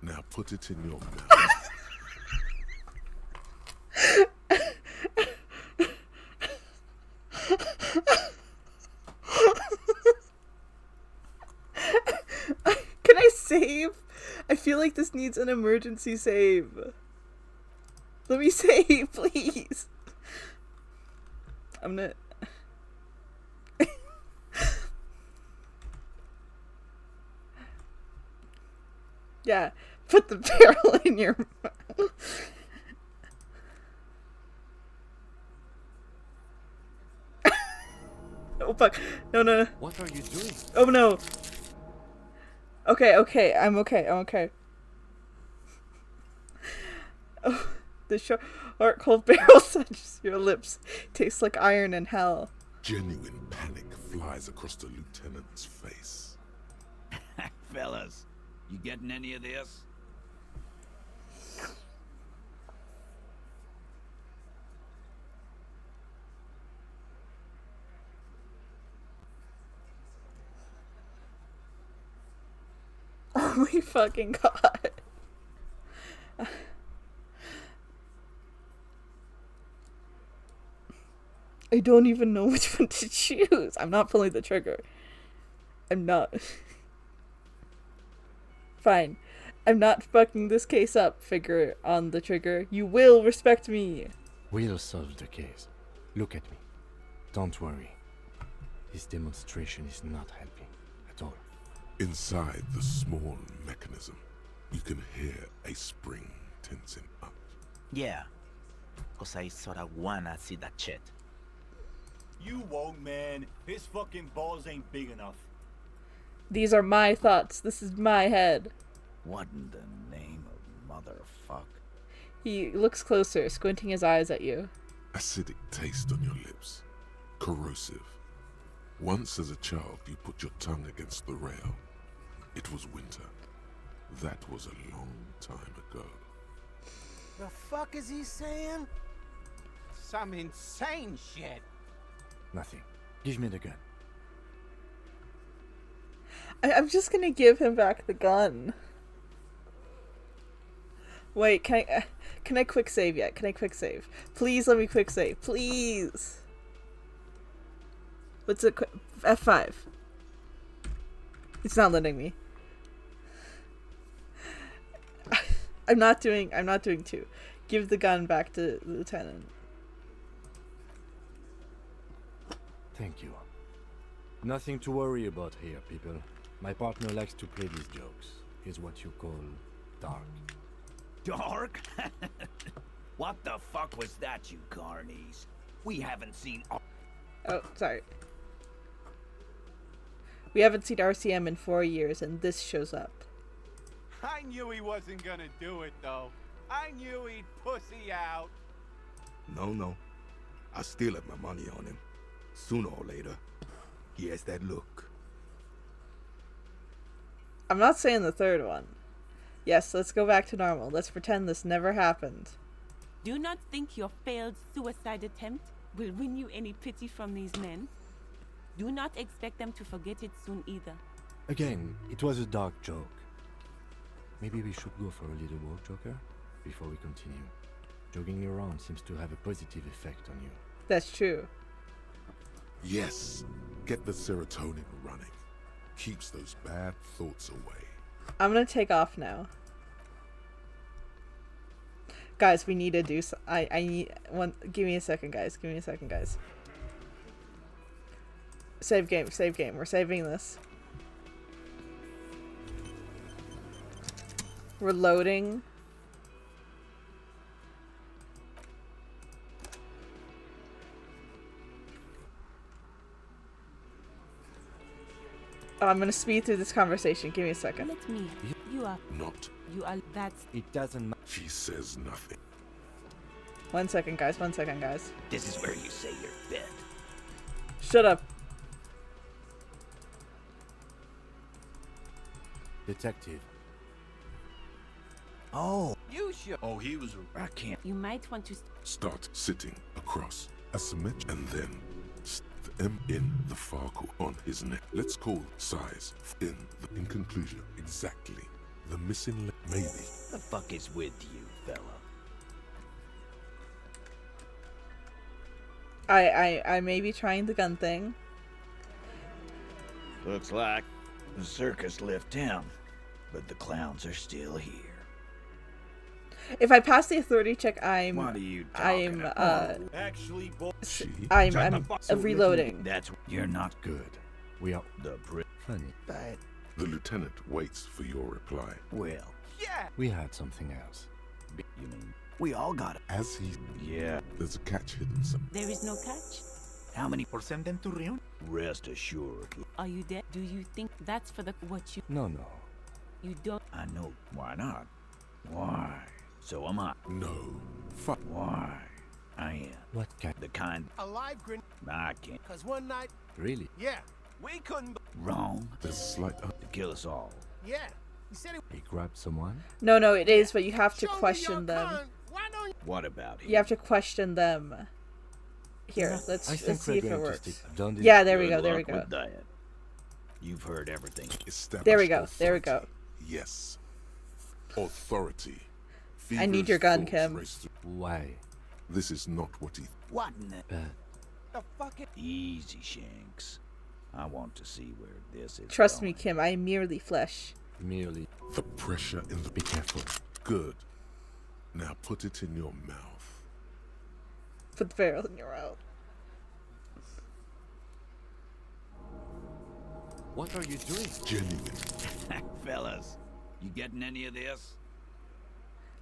Now put it in your mouth. Can I save? I feel like this needs an emergency save. Let me save, please. I'm gonna... Yeah, put the barrel in your mouth. Oh fuck. No, no, no. What are you doing? Oh no. Okay. I'm okay. Oh, the short cold barrel touches your lips. Tastes like iron in hell. Genuine panic flies across the lieutenant's face. Fellas, you getting any of this? Oh my fucking god. I don't even know which one to choose. I'm not pulling the trigger. I'm not. Fine. I'm not fucking this case up, figure on the trigger. You will respect me. We'll solve the case. Look at me. Don't worry. This demonstration is not helping at all. Inside the small mechanism, you can hear a spring tensing up. Yeah. Cause I sorta wanna see that shit. You won't, man. His fucking balls ain't big enough. These are my thoughts. This is my head. What in the name of motherfuck? He looks closer, squinting his eyes at you. Acidic taste on your lips. Corrosive. Once as a child, you put your tongue against the rail. It was winter. That was a long time ago. The fuck is he saying? Some insane shit. Nothing. Give me the gun. I'm just gonna give him back the gun. Wait, can I quick save yet? Can I quick save? Please let me quick save. Please. What's it? F5. It's not letting me. I'm not doing 2. Give the gun back to the lieutenant. Thank you. Nothing to worry about here, people. My partner likes to play these jokes. He's what you call dark. Dark? What the fuck was that, you carnies? We haven't seen... Oh, sorry. We haven't seen RCM in 4 years, and this shows up. I knew he wasn't gonna do it, though. I knew he'd pussy out. No. I still have my money on him. Sooner or later, he has that look. I'm not saying the third one. Yes, let's go back to normal. Let's pretend this never happened. Do not think your failed suicide attempt will win you any pity from these men. Do not expect them to forget it soon either. Again, it was a dark joke. Maybe we should go for a little walk, Joker, before we continue. Jogging around seems to have a positive effect on you. That's true. Yes, get the serotonin running. Keeps those bad thoughts away. I'm gonna take off now. Guys, we need to do I need one. Give me a second, guys. Save game. We're saving this. We're loading. Oh, I'm gonna speed through this conversation. Give me a second. Let me. You are. Not. You are. That's. It doesn't matter. She says nothing. 1 second, guys. This is where you say your bit. Shut up. Detective. Oh, You should. Oh, he was a... I can't. You might want to. Start sitting across a symmetric and then stick the M in the far corner on his neck. Let's call size in conclusion exactly the missing leg. Maybe. The fuck is with you, fella? I may be trying the gun thing. Looks like the circus left town, but the clowns are still here. If I pass the authority check, What are you talking about? Actually, She I'm reloading. That's you're not Good. We are the funny. but The lieutenant waits for your reply. well, Yeah. We had something else. you mean we all got it? As he Yeah. there's a catch hidden somewhere. There is no catch. How many? Or send them to Rion? Rest assured. Are you there? Do you think that's for the what you No, no. you don't? I know. Why not? Why? So am I. No. Fuck. Why? I am. What kind? The kind A live grenade. I can't. Cause one night, Really? yeah, We couldn't. Wrong. There's slight. To kill us all. yeah. He said it. He grabbed someone? No, it is, but you have to Show me question your them. con. Why don't you? What about him? You have to question them. Here, let's I think see if we're it going to works. stick. Don't Yeah, there we Good go. There we luck go. with that. You've heard everything. Established There we go. There we authority. go. Yes. Authority. I need your gun, Feverish Kim. thoughts race through- Why? This is not what he. What in the? The fucking. Easy, Shanks. I want to see where this is. Trust me, going. Kim. I am merely flesh. Merely. The pressure in the. Be careful. Good. Now put it in your mouth. Put the barrel in your mouth. What are you doing? Genuine. Fellas, you getting any of this?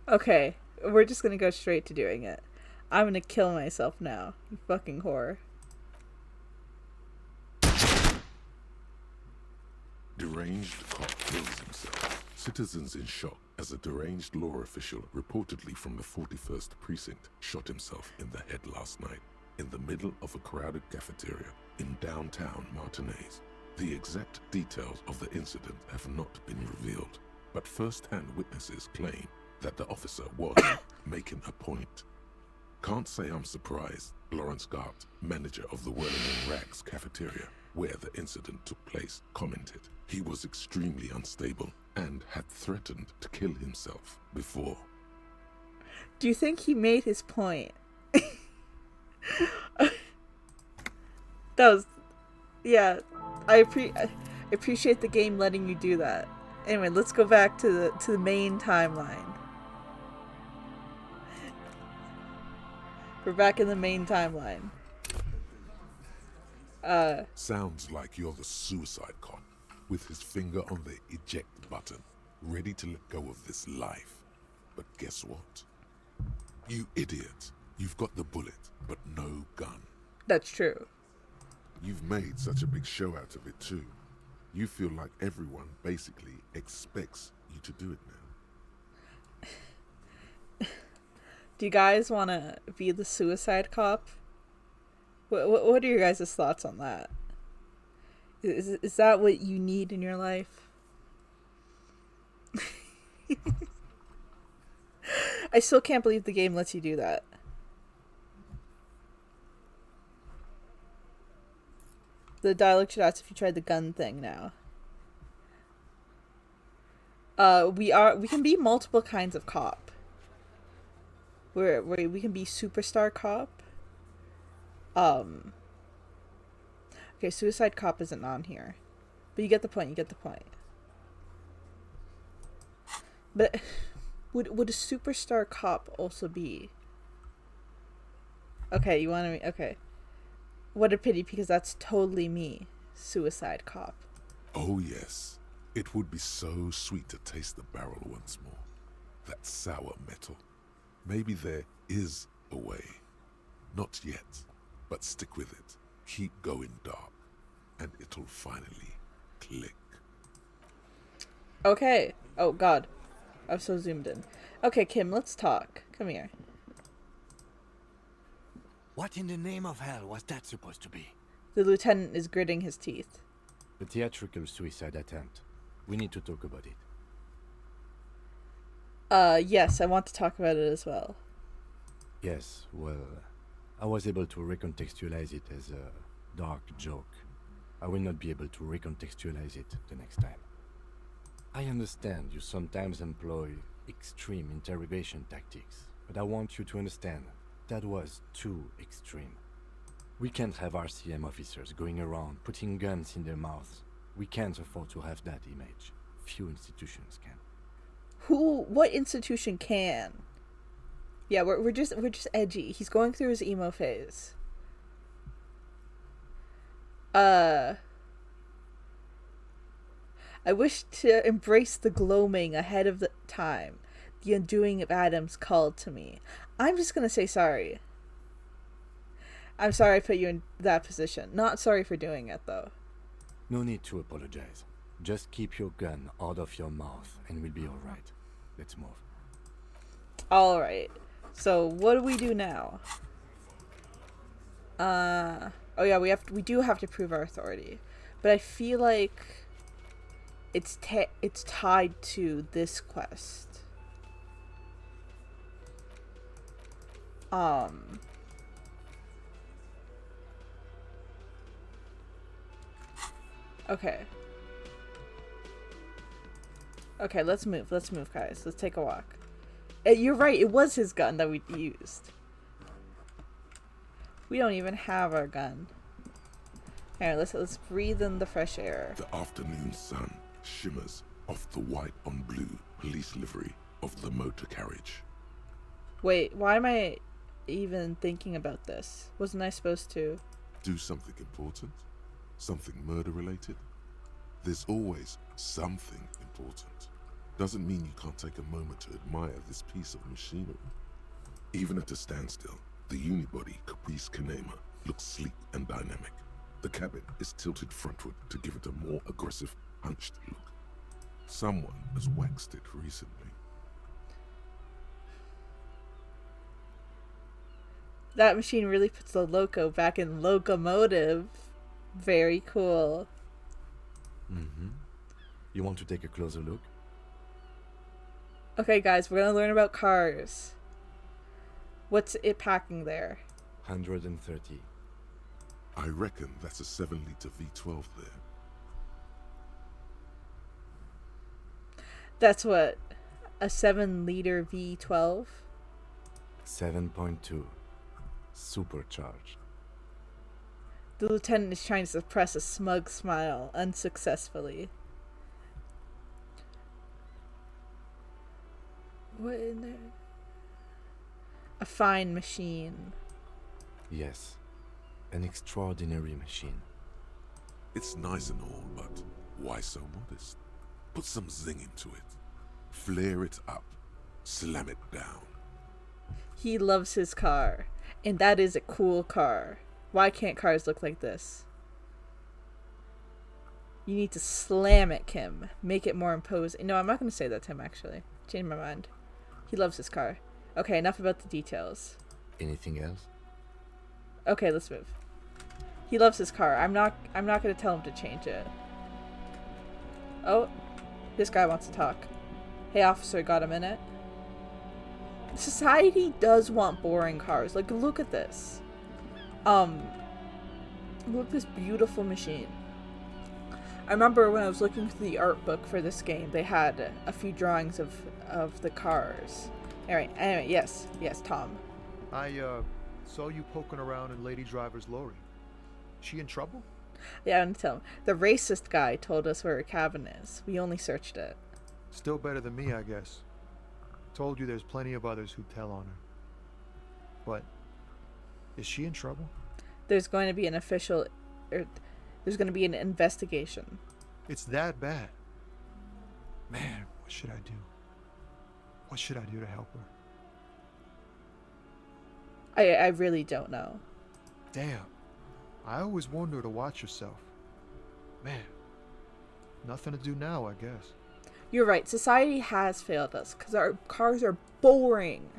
Okay, we're just gonna go straight to doing it. I'm gonna kill myself now. You fucking whore. Deranged cop kills himself. Citizens in shock as a deranged law official, reportedly from the 41st precinct, shot himself in the head last night in the middle of a crowded cafeteria in downtown Martinez. The exact details of the incident have not been revealed, but first-hand witnesses claim that the officer was making a point. Can't say I'm surprised. Lawrence Gart, manager of the Whirling in Rags cafeteria, where the incident took place, commented he was extremely unstable and had threatened to kill himself before. Do you think he made his point? That was... Yeah, I appreciate the game letting you do that. Anyway, let's go back to the main timeline. We're back in the main timeline. Sounds like you're the suicide cop, with his finger on the eject button, ready to let go of this life. But guess what? You idiot. You've got the bullet, but no gun. That's true. You've made such a big show out of it too. You feel like everyone basically expects you to do it now. Do you guys want to be the suicide cop? What are your guys' thoughts on that? Is that what you need in your life? I still can't believe the game lets you do that. The dialogue should ask if you tried the gun thing now. We can be multiple kinds of cop. Where we can be superstar cop. Okay, suicide cop isn't on here. But you get the point, But would a superstar cop also be? Okay, you want to... Okay. What a pity, because that's totally me. Suicide cop. Oh yes, it would be so sweet to taste the barrel once more. That sour metal. Maybe there is a way. Not yet, but stick with it. Keep going dark, and it'll finally click. Okay. Oh, God. I'm so zoomed in. Okay, Kim, let's talk. Come here. What in the name of hell was that supposed to be? The lieutenant is gritting his teeth. A theatrical suicide attempt. We need to talk about it. Yes, I want to talk about it as well. Yes, well, I was able to recontextualize it as a dark joke. I will not be able to recontextualize it the next time. I understand you sometimes employ extreme interrogation tactics, but I want you to understand that was too extreme. We can't have RCM officers going around putting guns in their mouths. We can't afford to have that image. Few institutions can. What institution can? Yeah, we're just edgy. He's going through his emo phase. I wish to embrace the gloaming ahead of the time. The undoing of Adams called to me. I'm just gonna say sorry. I'm sorry I put you in that position. Not sorry for doing it, though. No need to apologize. Just keep your gun out of your mouth and we'll be alright. Let's move. Alright. So, what do we do now? Oh yeah, we do have to prove our authority. But I feel like it's tied to this quest. Okay. Okay, let's move, guys. Let's take a walk. You're right, it was his gun that we used. We don't even have our gun. Alright, let's breathe in the fresh air. The afternoon sun shimmers off the white on blue police livery of the motor carriage. Wait, why am I even thinking about this? Wasn't I supposed to? Do something important? Something murder related? There's always something important. Doesn't mean you can't take a moment to admire this piece of machinery. Even at a standstill, the unibody Caprice Kanema looks sleek and dynamic. The cabin is tilted frontward to give it a more aggressive, hunched look. Someone has waxed it recently. That machine really puts the loco back in locomotive. Very cool. Mm-hmm. You want to take a closer look? Okay, guys, we're gonna learn about cars. What's it packing there? 130. I reckon that's a 7-liter V12 there. That's what? A 7-liter V12? 7.2. Supercharged. The lieutenant is trying to suppress a smug smile, unsuccessfully. What in there? A fine machine. Yes. An extraordinary machine. It's nice and all, but why so modest? Put some zing into it. Flare it up. Slam it down. He loves his car. And that is a cool car. Why can't cars look like this? You need to slam it, Kim. Make it more imposing. No, I'm not going to say that to him, actually. Change my mind. He loves his car. Okay, enough about the details. Anything else? Okay, let's move. He loves his car. I'm not going to tell him to change it. Oh, this guy wants to talk. Hey, officer, got a minute? Society does want boring cars. Like, look at this. Look at this beautiful machine. I remember when I was looking through the art book for this game, they had a few drawings of the cars. Anyway, yes, Tom. I saw you poking around in Lady Driver's lorry. She in trouble? Yeah, I'm gonna tell him. The racist guy told us where her cabin is. We only searched it. Still better than me, I guess. Told you there's plenty of others who'd tell on her. But is she in trouble? There's going to be an there's going to be an investigation. It's that bad. Man, what should I do? What should I do to help her? I really don't know. Damn. I always warned her to watch herself. Man, nothing to do now, I guess. You're right. Society has failed us because our cars are boring.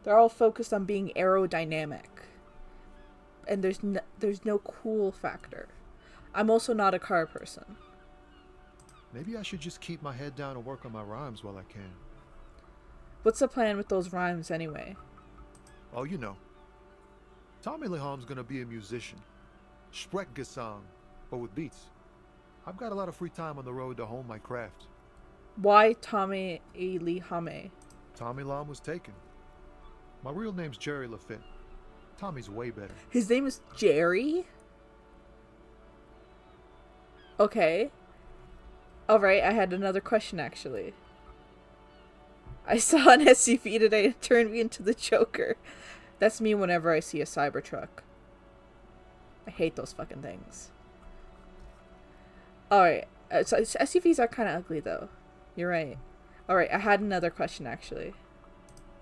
They're all focused on being aerodynamic. And there's no cool factor. I'm also not a car person. Maybe I should just keep my head down and work on my rhymes while I can. What's the plan with those rhymes anyway? Oh, you know. Tommy Leham's gonna be a musician. Sprechgesang, but with beats. I've got a lot of free time on the road to hone my craft. Why Tommy Lehame? Tommy Lam was taken. My real name's Jerry Lafitte. Tommy's way better. His name is Jerry? Okay. Alright, I had another question actually. I saw an SUV today and it turned me into the Joker. That's me whenever I see a Cybertruck. I hate those fucking things. Alright, so SUVs are kind of ugly though. You're right. Alright, I had another question actually.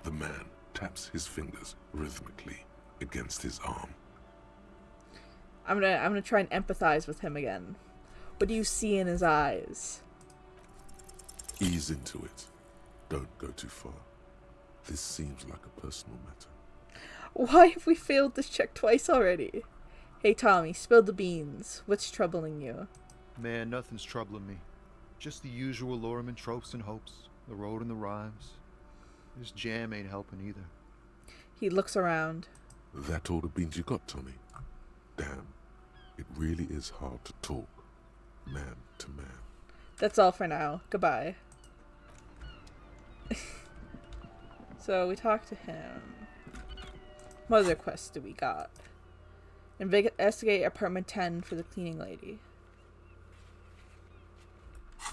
The man taps his fingers rhythmically. against his arm. I'm gonna try and empathize with him again. What do you see in his eyes? Ease into it. Don't go too far. This seems like a personal matter. Why have we failed this check twice already? Hey Tommy, spill the beans. What's troubling you? Man, nothing's troubling me. Just the usual Lorman tropes and hopes. The road and the rhymes. This jam ain't helping either. He looks around. That all the beans you got, Tommy? Damn, it really is hard to talk, man to man. That's all for now. Goodbye. So we talked to him. What other quests do we got? Investigate apartment 10 for the cleaning lady.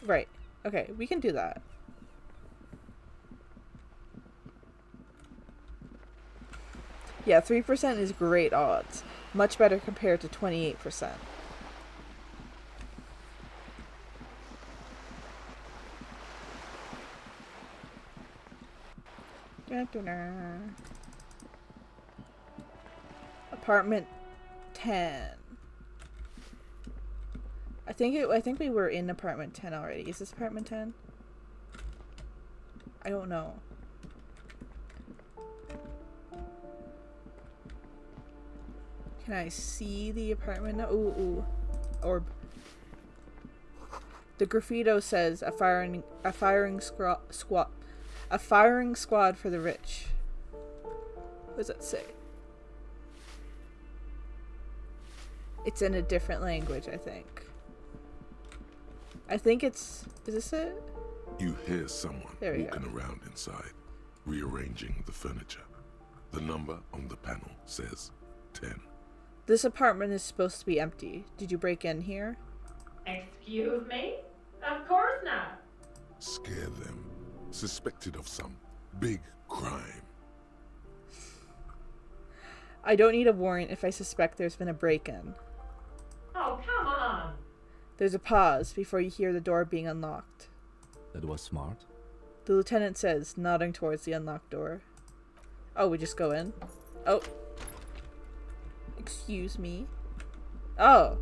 Right. Okay, we can do that. Yeah, 3% is great odds. Much better compared to 28%. Apartment 10. I think we were in apartment 10 already. Is this apartment 10? I don't know. Can I see the apartment now? Ooh. Orb. The graffito says a firing squad for the rich. What does that say? It's in a different language, I think. Is this it? You hear someone walking around inside, rearranging the furniture. The number on the panel says 10. This apartment is supposed to be empty. Did you break in here? Excuse me? Of course not. Scare them. Suspected of some big crime. I don't need a warrant if I suspect there's been a break-in. Oh, come on. There's a pause before you hear the door being unlocked. That was smart. The lieutenant says, nodding towards the unlocked door. Oh, we just go in? Oh. Excuse me. Oh.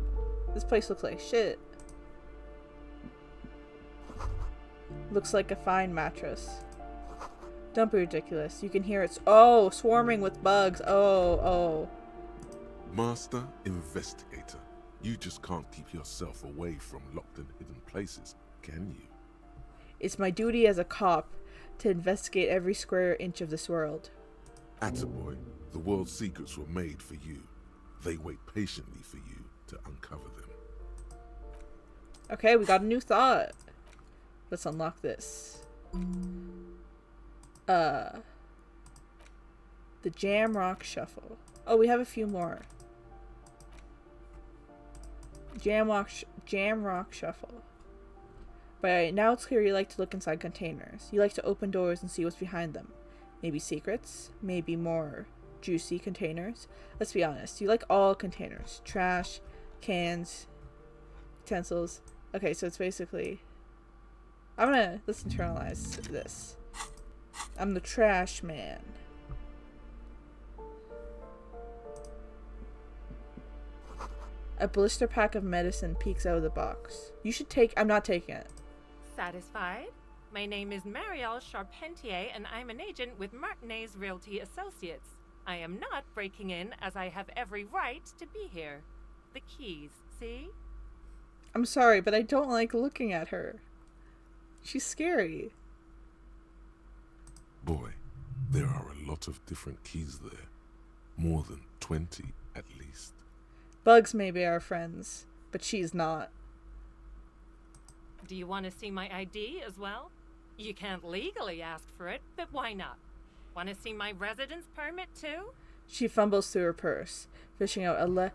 This place looks like shit. Looks like a fine mattress. Don't be ridiculous. You can hear it's swarming with bugs. Oh. Master investigator. You just can't keep yourself away from locked and hidden places, can you? It's my duty as a cop to investigate every square inch of this world. Attaboy, the world's secrets were made for you. They wait patiently for you to uncover them. Okay, we got a new thought. Let's unlock this. The Jam Rock Shuffle. Oh, we have a few more. Jam Rock Shuffle. But now it's clear you like to look inside containers. You like to open doors and see what's behind them. Maybe secrets, maybe more juicy containers. Let's be honest, you like all containers. Trash, cans, utensils. Okay, so it's basically... let's internalize this. I'm the trash man. A blister pack of medicine peeks out of the box. You should take... I'm not taking it. Satisfied? My name is Marielle Charpentier, and I'm an agent with Martinez Realty Associates. I am not breaking in, as I have every right to be here. The keys, see? I'm sorry, but I don't like looking at her. She's scary. Boy, there are a lot of different keys there. More than 20, at least. Bugs may be our friends, but she's not. Do you want to see my ID as well? You can't legally ask for it, but why not? Want to see my residence permit too? She fumbles through her purse, fishing out a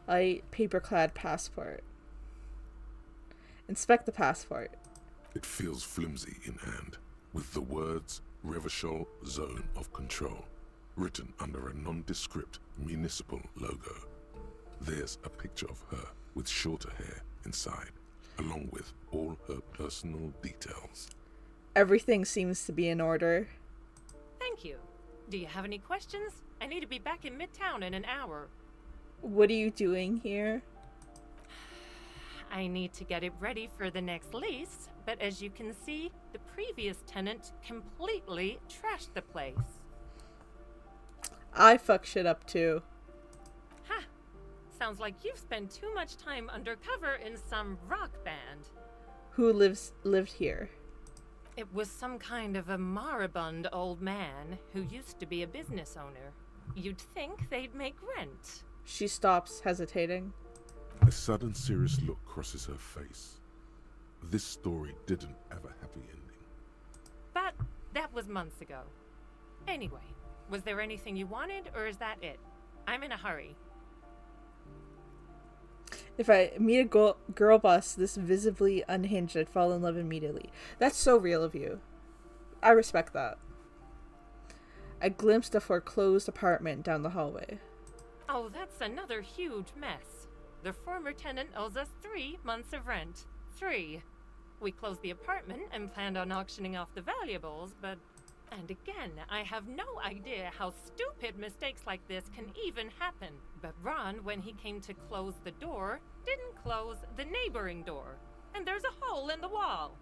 light paper-clad passport. Inspect the passport. It feels flimsy in hand, with the words Revachol Zone of Control written under a nondescript municipal logo. There's a picture of her with shorter hair inside, along with all her personal details. Everything seems to be in order. Thank you. Do you have any questions? I need to be back in Midtown in an hour. What are you doing here? I need to get it ready for the next lease, but as you can see, the previous tenant completely trashed the place. I fuck shit up too. Ha! Sounds like you've spent too much time undercover in some rock band. Who lived here? It was some kind of a moribund old man who used to be a business owner. You'd think they'd make rent. She stops, hesitating. A sudden serious look crosses her face. This story didn't have a happy ending. But that was months ago. Anyway, was there anything you wanted, or is that it? I'm in a hurry. If I meet a girl boss this visibly unhinged, I'd fall in love immediately. That's so real of you. I respect that. I glimpsed a foreclosed apartment down the hallway. Oh, that's another huge mess. The former tenant owes us 3 months of rent. 3. We closed the apartment and planned on auctioning off the valuables, but... And again, I have no idea how stupid mistakes like this can even happen. But Ron, when he came to close the door, didn't close the neighboring door. And there's a hole in the wall.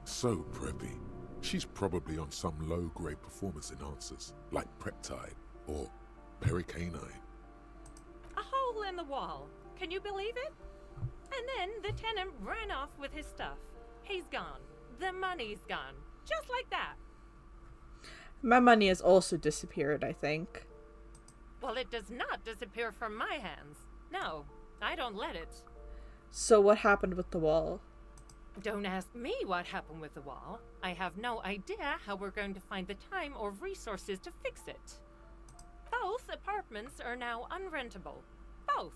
So preppy. She's probably on some low-grade performance enhancers, like Peptide or Pericanine. A hole in the wall. Can you believe it? And then the tenant ran off with his stuff. He's gone. The money's gone. Just like that. My money has also disappeared, I think. Well, it does not disappear from my hands. No, I don't let it. So what happened with the wall? Don't ask me what happened with the wall. I have no idea how we're going to find the time or resources to fix it. Both apartments are now unrentable. Both.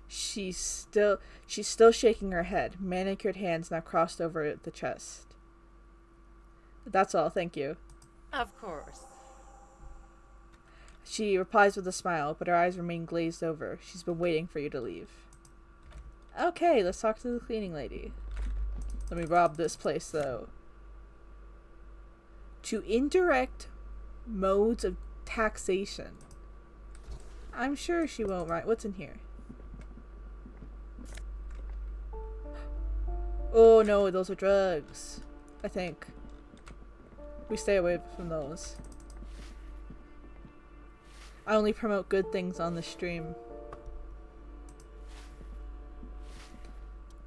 She's still shaking her head, manicured hands now crossed over the chest. That's all, thank you. Of course. She replies with a smile, but her eyes remain glazed over. She's been waiting for you to leave. Okay, let's talk to the cleaning lady. Let me rob this place, though. To indirect modes of taxation. I'm sure she won't write. What's in here? Oh no, those are drugs. I think. We stay away from those. I only promote good things on the stream.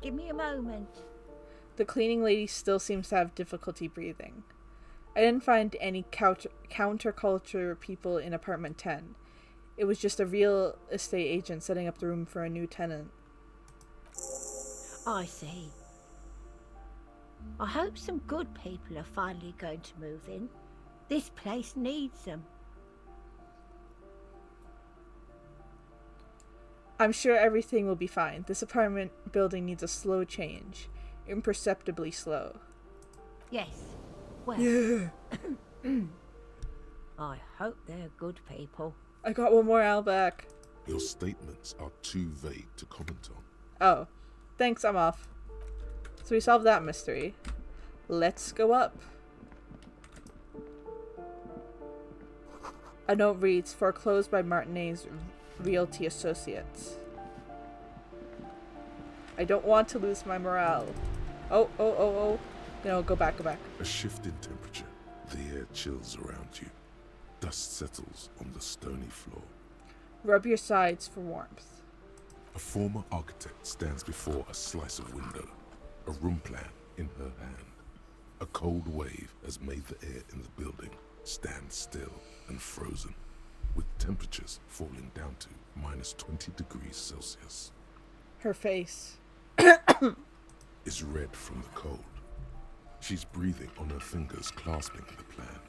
Give me a moment. The cleaning lady still seems to have difficulty breathing. I didn't find any counterculture people in apartment 10. It was just a real estate agent setting up the room for a new tenant. I see. I hope some good people are finally going to move in. This place needs them. I'm sure everything will be fine. This apartment building needs a slow change. Imperceptibly slow. Yes. Well. Yeah. I hope they're good people. I got one more owl back. Your statements are too vague to comment on. Oh. Thanks, I'm off. So we solved that mystery. Let's go up. A note reads, foreclosed by Martinez Realty Associates. I don't want to lose my morale. Oh. No, go back. A shift in temperature. The air chills around you. Dust settles on the stony floor. Rub your sides for warmth. A former architect stands before a slice of window, a room plan in her hand. A cold wave has made the air in the building stand still and frozen, with temperatures falling down to minus 20 degrees Celsius. Her face is red from the cold. She's breathing on her fingers clasping the plan.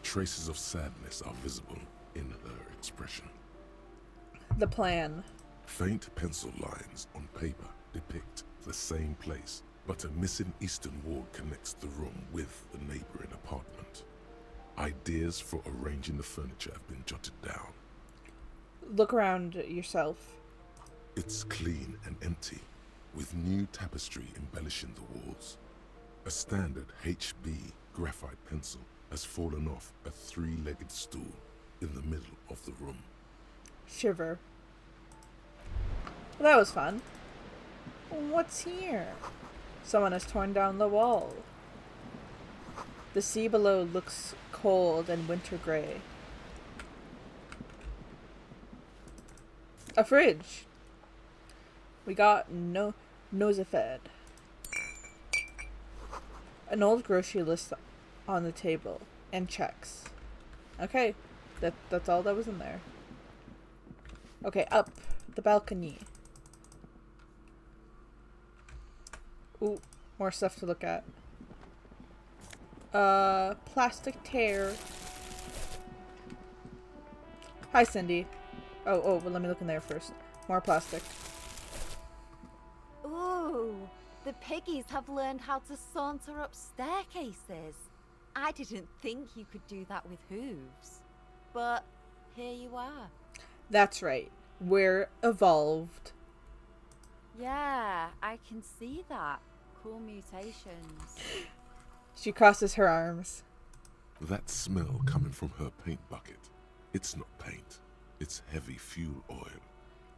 Traces of sadness are visible in her expression. The plan. Faint pencil lines on paper depict the same place, but a missing eastern wall connects the room with the neighboring apartment. Ideas for arranging the furniture have been jotted down. Look around yourself. It's clean and empty, with new tapestry embellishing the walls. A standard HB graphite pencil has fallen off a three-legged stool in the middle of the room. Shiver. Well, that was fun. What's here? Someone has torn down the wall. The sea below looks cold and winter gray. A fridge. We got Nosefed. An old grocery list on the table and checks. Okay, that's all that was in there. Okay, up the balcony. Ooh, more stuff to look at. Plastic tear. Hi, Cindy. Oh, well, let me look in there first. More plastic. Ooh, the piggies have learned how to saunter up staircases. I didn't think you could do that with hooves. But here you are. That's right. We're evolved. Yeah, I can see that. Cool mutations. She crosses her arms. That smell coming from her paint bucket. It's not paint. It's heavy fuel oil.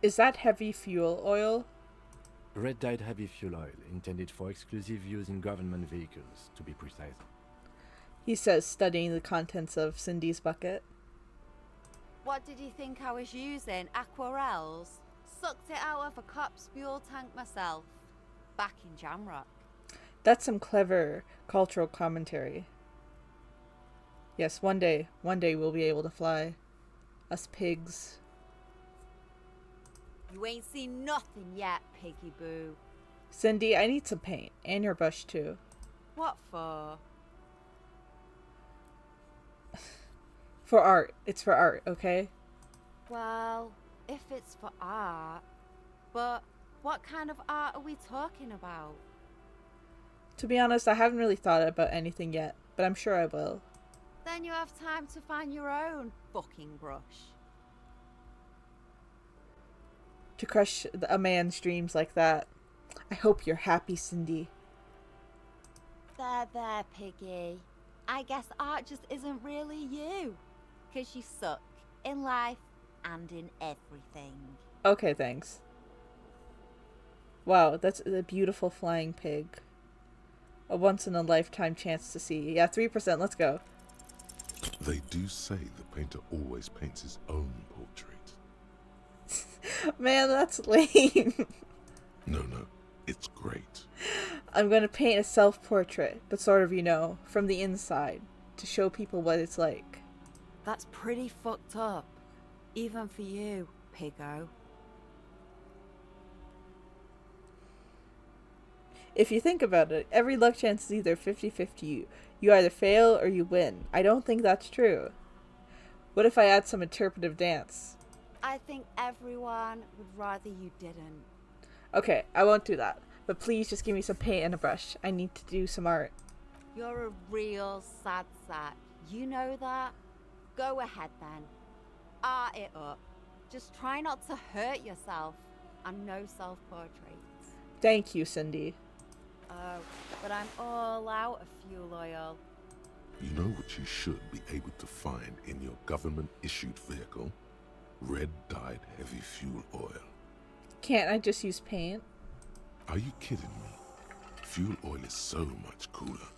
Is that heavy fuel oil? Red-dyed heavy fuel oil, intended for exclusive use in government vehicles, to be precise. He says, studying the contents of Cindy's bucket. What did you think I was using? Aquarels? Sucked it out of a cop's fuel tank myself. Back in Jamrock. That's some clever cultural commentary. Yes, one day we'll be able to fly. Us pigs. You ain't seen nothing yet, piggy boo. Cindy, I need some paint. And your brush, too. What for? For art. It's for art, okay? Well, if it's for art. But what kind of art are we talking about? To be honest, I haven't really thought about anything yet, but I'm sure I will. Then you have time to find your own fucking brush. To crush a man's dreams like that. I hope you're happy, Cindy. There, piggy. I guess art just isn't really you. 'Cause you suck in life and in everything. Okay, thanks. Wow, that's a beautiful flying pig. A once-in-a-lifetime chance to see. Yeah, 3%, let's go. They do say the painter always paints his own portrait. Man, that's lame. No, it's great. I'm gonna paint a self-portrait, but sort of, from the inside, to show people what it's like. That's pretty fucked up. Even for you, piggo. If you think about it, every luck chance is either 50-50. You either fail or you win. I don't think that's true. What if I add some interpretive dance? I think everyone would rather you didn't. Okay, I won't do that. But please just give me some paint and a brush. I need to do some art. You're a real sad sack. You know that? Go ahead then. Art it up. Just try not to hurt yourself. And no self-portraits. Thank you, Cindy. Oh, but I'm all out of fuel oil. You know what you should be able to find in your government-issued vehicle? Red-dyed heavy fuel oil. Can't I just use paint? Are you kidding me? Fuel oil is so much cooler.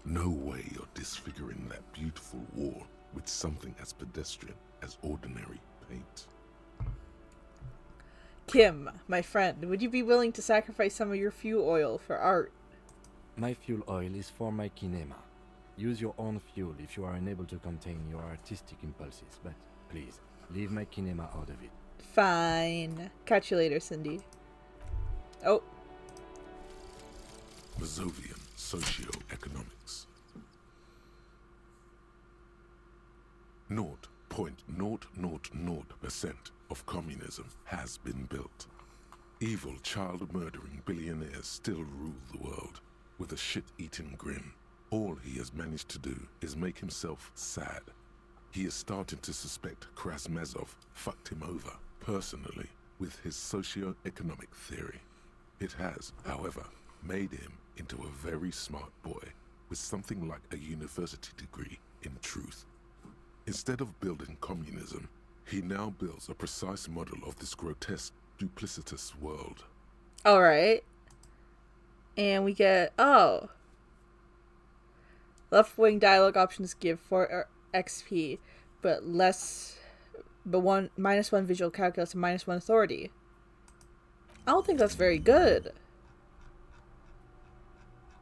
No way you're disfiguring that beautiful wall with something as pedestrian as ordinary paint. Kim, my friend, would you be willing to sacrifice some of your fuel oil for art? My fuel oil is for my kinema. Use your own fuel if you are unable to contain your artistic impulses, but please, leave my kinema out of it. Fine. Catch you later, Cindy. Oh. Mazovian Socioeconomics. 0.000% of communism has been built. Evil child-murdering billionaires still rule the world with a shit-eating grin. All he has managed to do is make himself sad. He is starting to suspect Krasmazov fucked him over personally with his socio-economic theory. It has, however, made him into a very smart boy with something like a university degree in truth. Instead of building communism, he now builds a precise model of this grotesque, duplicitous world. Alright. And we get, oh. Left wing dialogue options give 4 XP, but minus 1 visual calculus and minus 1 authority. I don't think that's very good.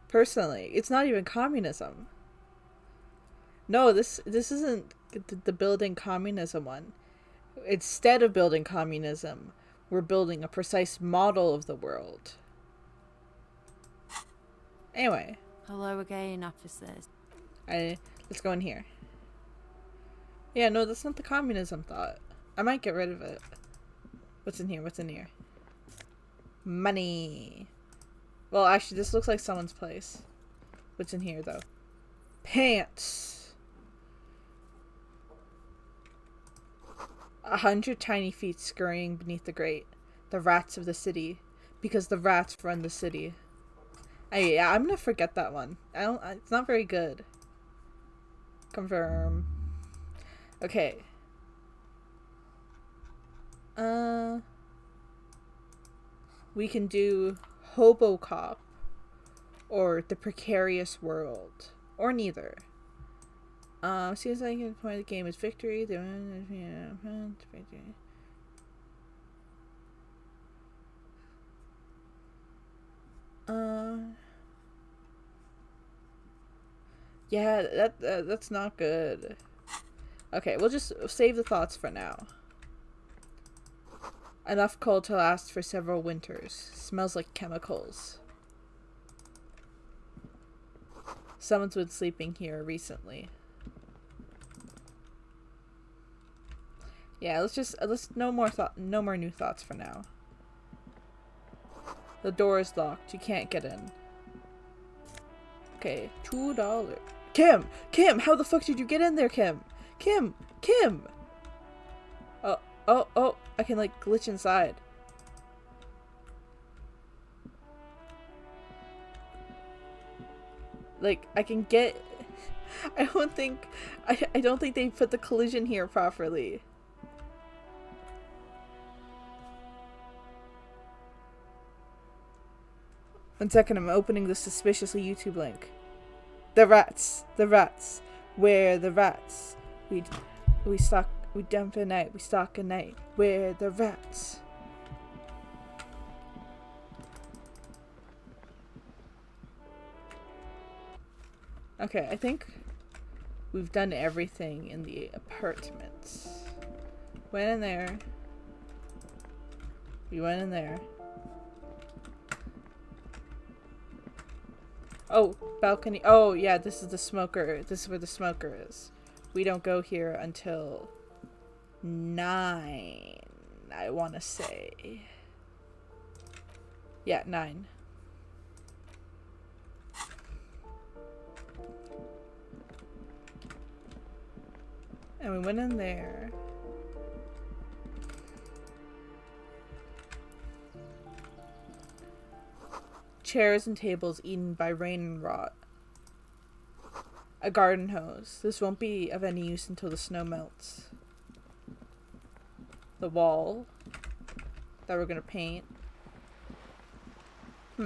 Personally, it's not even communism. No, this isn't the building communism one. Instead of building communism, we're building a precise model of the world. Anyway. Hello again, officers. Let's go in here. Yeah, no, that's not the communism thought. I might get rid of it. What's in here? What's in here? Money. Well, actually, this looks like someone's place. What's in here, though? Pants. 100 tiny feet scurrying beneath the grate. The rats of the city. Because the rats run the city. Yeah, I'm gonna forget that one. It's not very good. Confirm. Okay. We can do Hobocop or The Precarious World, or neither. Seems like the point of the game is victory. Yeah, that's not good. Okay, we'll just save the thoughts for now. Enough coal to last for several winters. Smells like chemicals. Someone's been sleeping here recently. Yeah, let's no more new thoughts for now. The door is locked. You can't get in. Okay, $2. Kim, how the fuck did you get in there, Kim? Kim. Oh, I can like glitch inside. Like I can get I don't think they put the collision here properly. One second, I'm opening the suspiciously YouTube link. The rats. Where the rats? We dump at night. We stalk at night. Where the rats? Okay, I think we've done everything in the apartments. Went in there. We went in there. Oh, balcony. Oh, yeah, this is the smoker. This is where the smoker is. We don't go here until 9, I want to say. Yeah, 9. And we went in there. Chairs and tables eaten by rain and rot. A garden hose. This won't be of any use until the snow melts. The wall that we're gonna paint. We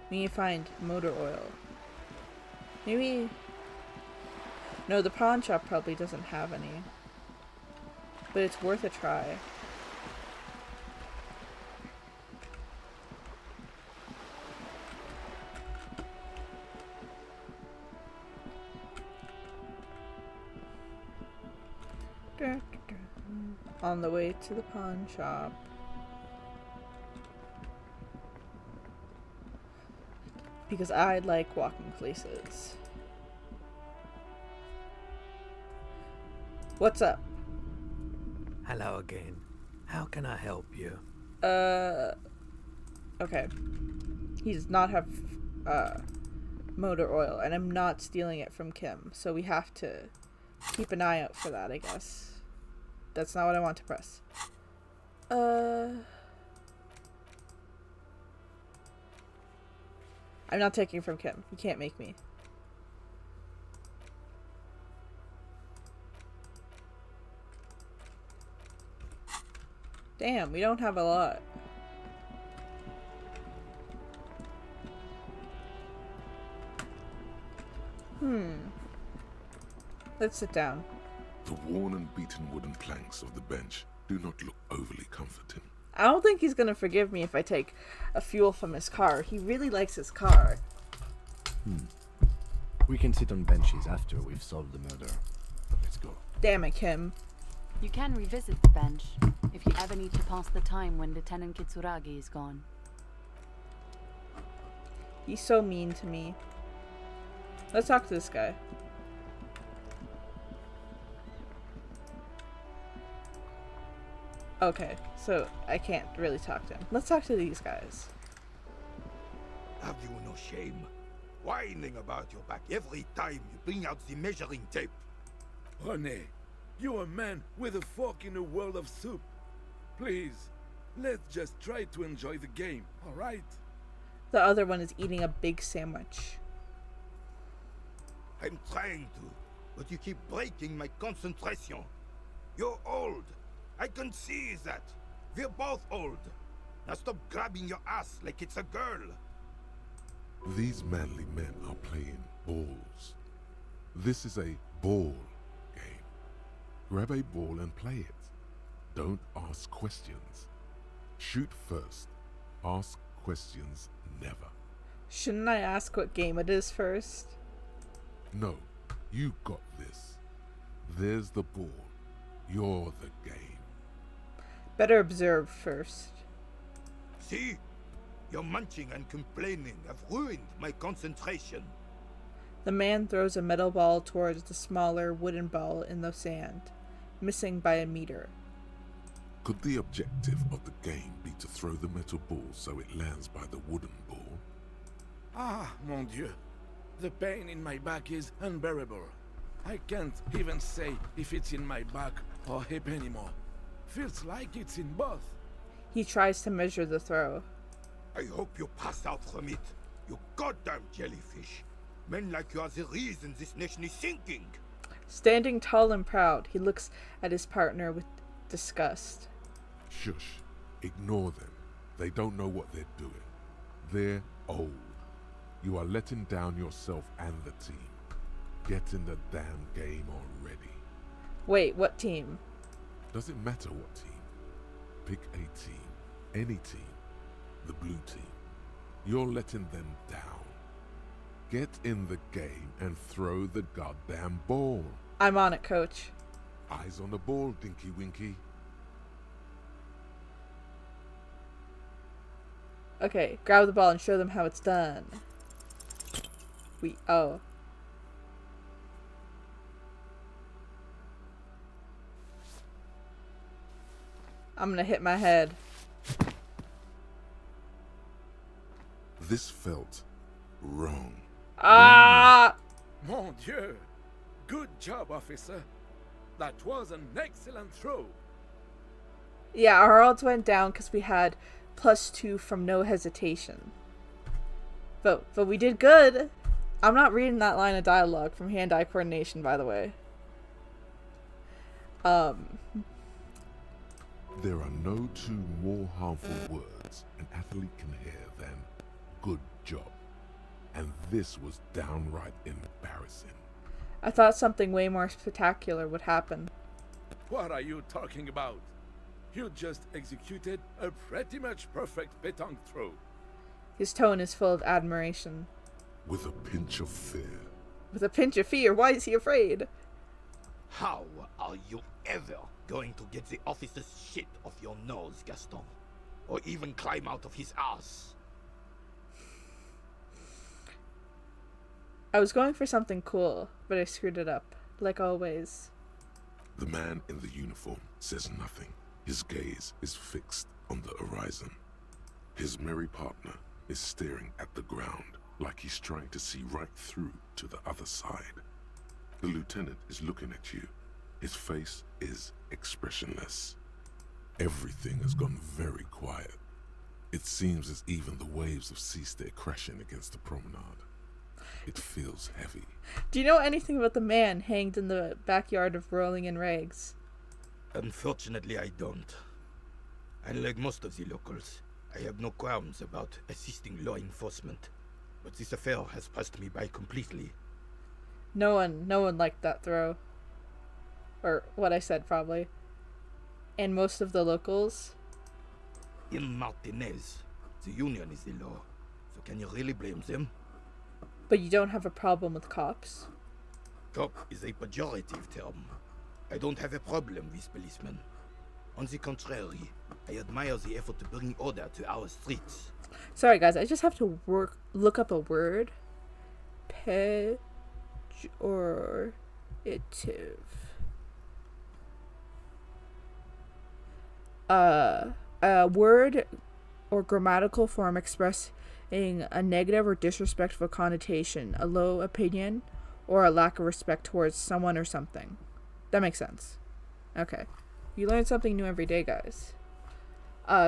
need to find motor oil. Maybe... No, the pawn shop probably doesn't have any. But it's worth a try. On the way to the pawn shop. Because I like walking places. What's up? Hello again. How can I help you? Okay. He does not have, motor oil, and I'm not stealing it from Kim, so we have to keep an eye out for that, I guess. That's not what I want to press. I'm not taking from Kim. You can't make me. Damn, we don't have a lot. Let's sit down. The worn and beaten wooden planks of the bench do not look overly comforting. I don't think he's gonna forgive me if I take a fuel from his car. He really likes his car. We can sit on benches after we've solved the murder. Let's go. Damn it, Kim. You can revisit the bench if you ever need to pass the time when Lieutenant Kitsuragi is gone. He's so mean to me. Let's talk to this guy. Okay, so I can't really talk to him. Let's talk to these guys. Have you no shame? Whining about your back every time you bring out the measuring tape. René, you're a man with a fork in a world of soup. Please, let's just try to enjoy the game, alright? The other one is eating a big sandwich. I'm trying to, but you keep breaking my concentration. You're old. I can see that. We're both old. Now stop grabbing your ass like it's a girl. These manly men are playing balls. This is a ball game. Grab a ball and play it. Don't ask questions. Shoot first. Ask questions never. Shouldn't I ask what game it is first? No, you got this. There's the ball. You're the game. Better observe first. See? Your munching and complaining have ruined my concentration. The man throws a metal ball towards the smaller wooden ball in the sand, missing by a meter. Could the objective of the game be to throw the metal ball so it lands by the wooden ball? Ah, mon Dieu. The pain in my back is unbearable. I can't even say if it's in my back or hip anymore. Feels like it's in both. He tries to measure the throw. I hope you pass out from it, you goddamn jellyfish. Men like you are the reason this nation is sinking. Standing tall and proud, he looks at his partner with disgust. Shush. Ignore them. They don't know what they're doing. They're old. You are letting down yourself and the team. Get in the damn game already. Wait, what team? Doesn't matter what team. Pick a team. Any team. The blue team. You're letting them down. Get in the game and throw the goddamn ball. I'm on it, coach. Eyes on the ball, Dinky Winky. Okay, grab the ball and show them how it's done. Oh. I'm gonna hit my head. This felt wrong. Ah! Mon Dieu! Good job, officer. That was an excellent throw. Yeah, our odds went down because we had +2 from no hesitation. But we did good. I'm not reading that line of dialogue from hand-eye coordination, by the way. There are no two more harmful words an athlete can hear than good job. And this was downright embarrassing. I thought something way more spectacular would happen. What are you talking about? You just executed a pretty much perfect pétanque throw. His tone is full of admiration. With a pinch of fear. With a pinch of fear? Why is he afraid? How are you ever going to get the officer's shit off your nose, Gaston? Or even climb out of his ass? I was going for something cool, but I screwed it up, like always. The man in the uniform says nothing. His gaze is fixed on the horizon. His merry partner is staring at the ground, like he's trying to see right through to the other side. The lieutenant is looking at you. His face is expressionless. Everything has gone very quiet. It seems as even the waves have ceased their crashing against the promenade. It feels heavy. Do you know anything about the man hanged in the backyard of Rolling in Rags? Unfortunately, I don't. Unlike most of the locals, I have no qualms about assisting law enforcement. But this affair has passed me by completely. No one liked that throw. Or what I said, probably. And most of the locals. In Martinez, the union is the law. So can you really blame them? But you don't have a problem with cops? Cop is a pejorative term. I don't have a problem with policemen. On the contrary, I admire the effort to bring order to our streets. Sorry guys, I just have to look up a word. Pejorative. A word or grammatical form expressing a negative or disrespectful connotation, a low opinion, or a lack of respect towards someone or something. That makes sense. Okay. You learn something new every day, guys.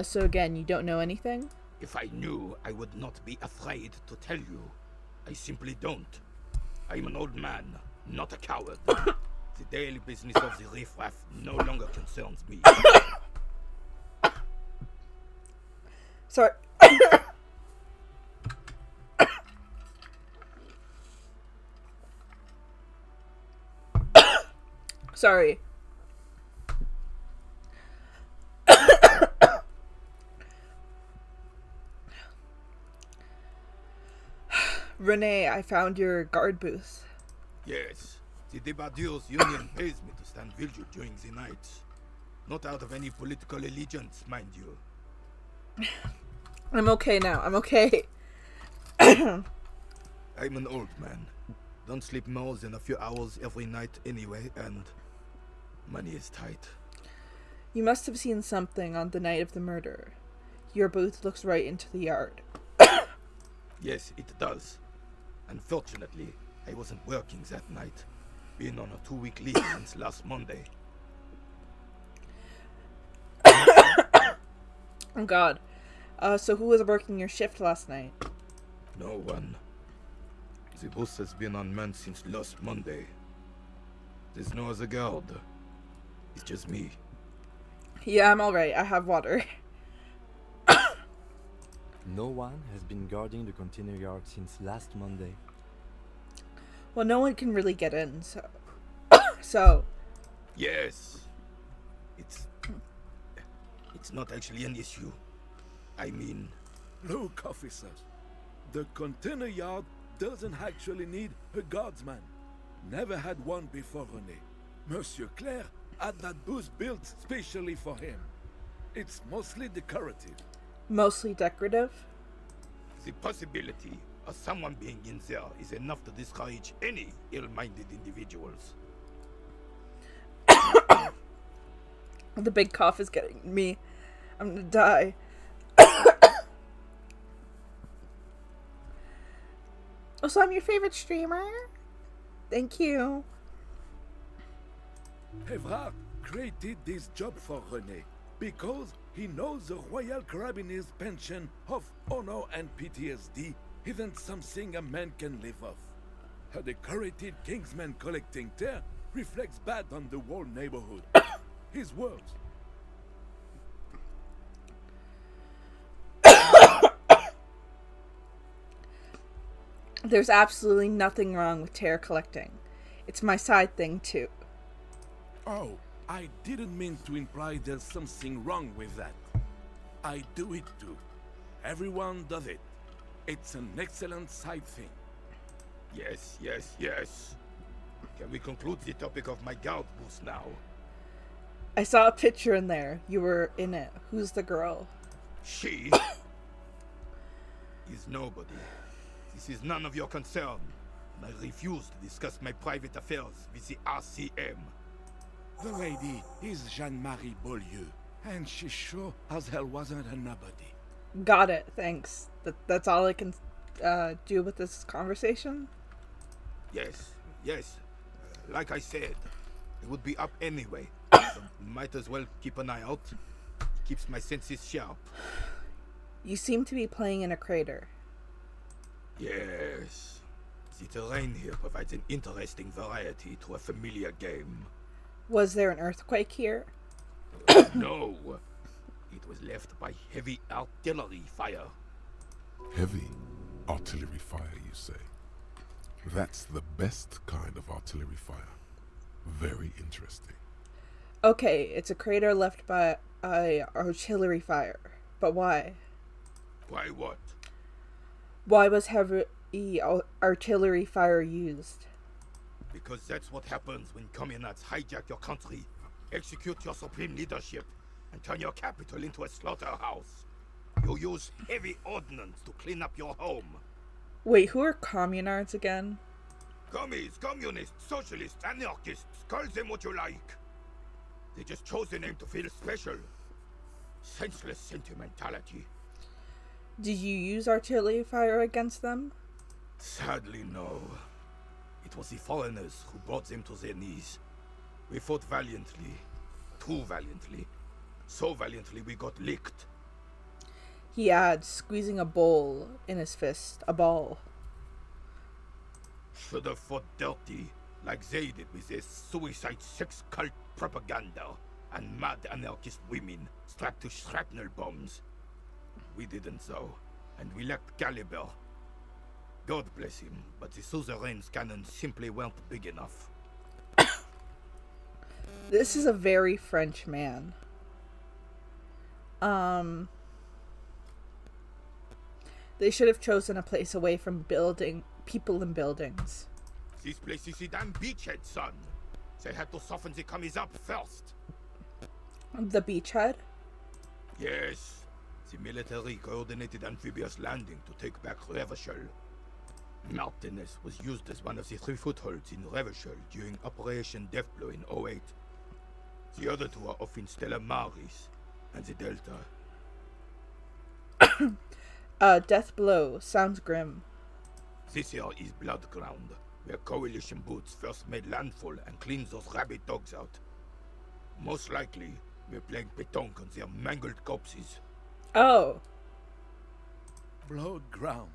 So again, you don't know anything? If I knew, I would not be afraid to tell you. I simply don't. I'm an old man, not a coward. The daily business of the riffraff no longer concerns me. Sorry. Sorry. Renee, I found your guard booth. Yes, the Debardeurs Union pays me to stand vigil during the night. Not out of any political allegiance, mind you. I'm okay now. I'm okay. I'm an old man. Don't sleep more than a few hours every night anyway, and money is tight. You must have seen something on the night of the murder. Your booth looks right into the yard. Yes, it does. Unfortunately, I wasn't working that night. Been on a 2-week leave since last Monday. Oh God. So who was working your shift last night? No one. The bus has been unmanned since last Monday. There's no other guard. It's just me. Yeah, I'm alright. I have water. No one has been guarding the container yard since last Monday. Well, no one can really get in, so... so... Yes. It's not actually an issue. I mean... Look, officers. The container yard doesn't actually need a guardsman. Never had one before René. Monsieur Claire had that booth built specially for him. It's mostly decorative. Mostly decorative? The possibility of someone being in there is enough to discourage any ill-minded individuals. The big cough is getting me. I'm gonna die. Oh, so I'm your favorite streamer? Thank you. Evrard created this job for René because he knows the Royal Carabiniers' pension of honor and PTSD isn't something a man can live off. A decorated Kingsman collecting tear reflects bad on the whole neighborhood. His words. There's absolutely nothing wrong with tear collecting. It's my side thing, too. Oh, I didn't mean to imply there's something wrong with that. I do it too. Everyone does it. It's an excellent side thing. Yes, yes, yes. Can we conclude the topic of my guard booth now? I saw a picture in there. You were in it. Who's the girl? She is nobody. This is none of your concern. And I refuse to discuss my private affairs with the RCM. The lady is Jeanne-Marie Beaulieu, and she sure as hell wasn't a nobody. Got it, thanks. That's all I can do with this conversation? Yes, yes. Like I said, it would be up anyway. So might as well keep an eye out. It keeps my senses sharp. You seem to be playing in a crater. Yes. The terrain here provides an interesting variety to a familiar game. Was there an earthquake here? No. It was left by heavy artillery fire. Heavy artillery fire, you say? That's the best kind of artillery fire. Very interesting. Okay, it's a crater left by artillery fire. But why? Why what? Why was heavy artillery fire used? Because that's what happens when communards hijack your country, execute your supreme leadership, and turn your capital into a slaughterhouse. You use heavy ordnance to clean up your home. Wait, who are communards again? Commies, communists, socialists, anarchists, call them what you like. They just chose the name to feel special. Senseless sentimentality. Did you use artillery fire against them? Sadly, no. It was the foreigners who brought them to their knees. We fought valiantly. Too valiantly. So valiantly we got licked. He adds, squeezing a bowl in his fist. A ball. Should have fought dirty, like they did with their suicide sex cult propaganda and mad anarchist women strapped to shrapnel bombs. We didn't though, and we lacked caliber. God bless him, but the suzerain's cannons simply weren't big enough. This is a very French man. They should have chosen a place away from people and buildings. This place is the damn beachhead, son. They had to soften the commies up first. The beachhead? Yes. The military coordinated amphibious landing to take back Revachol. Martinez was used as one of the 3 footholds in Revachol during Operation Deathblow in 08. The other 2 are off in Stella Maris and the Delta. Death Blow. Sounds grim. This here is Blood Ground, where coalition boots first made landfall and cleaned those rabid dogs out. Most likely, we're playing pétanque on their mangled corpses. Oh. Blood ground.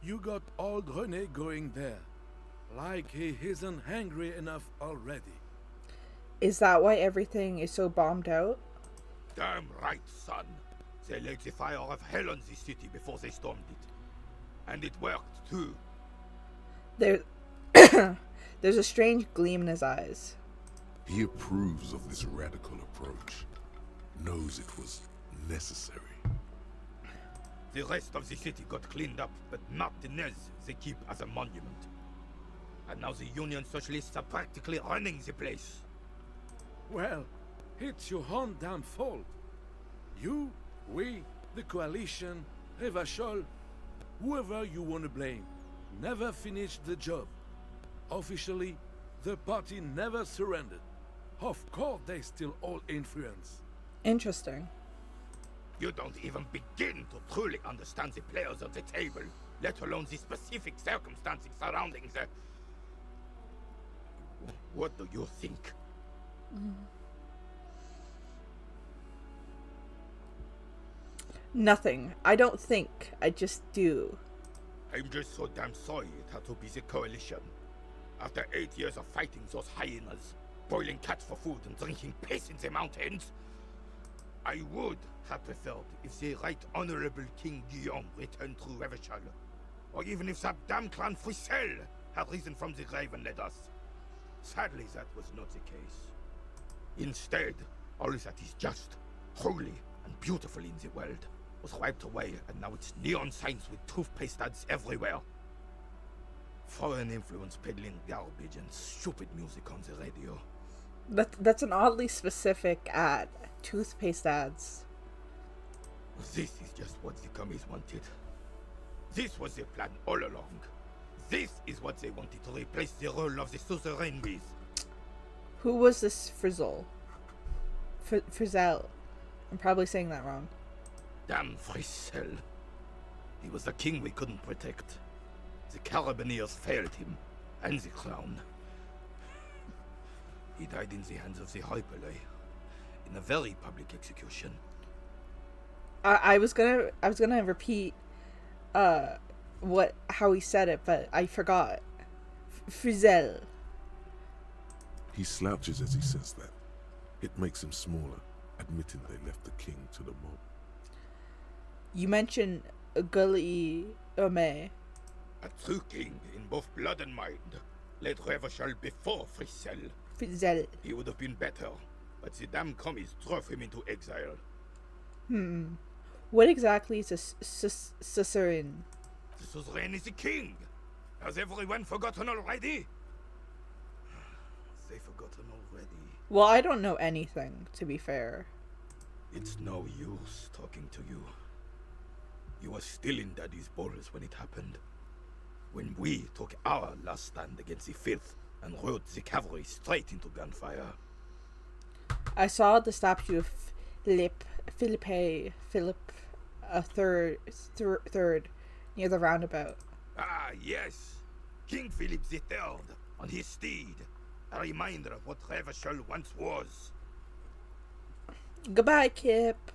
You got old René going there. Like he isn't hungry enough already. Is that why everything is so bombed out? Damn right, son. They laid the fire of hell on the city before they stormed it. And it worked, too. There's a strange gleam in his eyes. He approves of this radical approach. Knows it was necessary. The rest of the city got cleaned up, but Martinez they keep as a monument. And now the Union Socialists are practically running the place. Well, it's your own damn fault. You, we, the coalition, Revachol, whoever you want to blame, never finished the job. Officially, the party never surrendered. Of course, they still all influence. Interesting. You don't even begin to truly understand the players at the table, let alone the specific circumstances surrounding the... What do you think? Nothing. I don't think. I just do. I'm just so damn sorry it had to be the coalition. After 8 years of fighting those hyenas, boiling cats for food and drinking piss in the mountains, I would have preferred if the Right Honorable King Guillaume returned through Revachol, or even if that damn clan Frisel had risen from the grave and led us. Sadly, that was not the case. Instead, all that is just, holy, and beautiful in the world was wiped away, and now it's neon signs with toothpaste ads everywhere. Foreign influence peddling garbage and stupid music on the radio. That's an oddly specific ad. Toothpaste ads. This is just what the commies wanted. This was their plan all along. This is what they wanted to replace the role of the suzerain with. Who was this Frizzle? Frizzell. I'm probably saying that wrong. Damn Frisel. He was the king we couldn't protect. The Carabineers failed him, and the crown. He died in the hands of the Hyperlay, in a very public execution. I was gonna repeat how he said it, but I forgot. Frizzell. He slouches as he says that. It makes him smaller, admitting they left the king to the mob. You mentioned Gully Ome. A true king in both blood and mind. Led Revachol before Frizzell. Frizzell. He would have been better, but the damn commies drove him into exile. What exactly is a suzerain? The suzerain is the king. Has everyone forgotten already? They forgotten already. Well, I don't know anything, to be fair. It's no use talking to you. You were still in Daddy's balls when it happened. When we took our last stand against the filth and rode the cavalry straight into gunfire. I saw the statue of Philip third near the roundabout. Ah, yes. King Philip III on his steed. A reminder of what Revachol once was. Goodbye, Kip.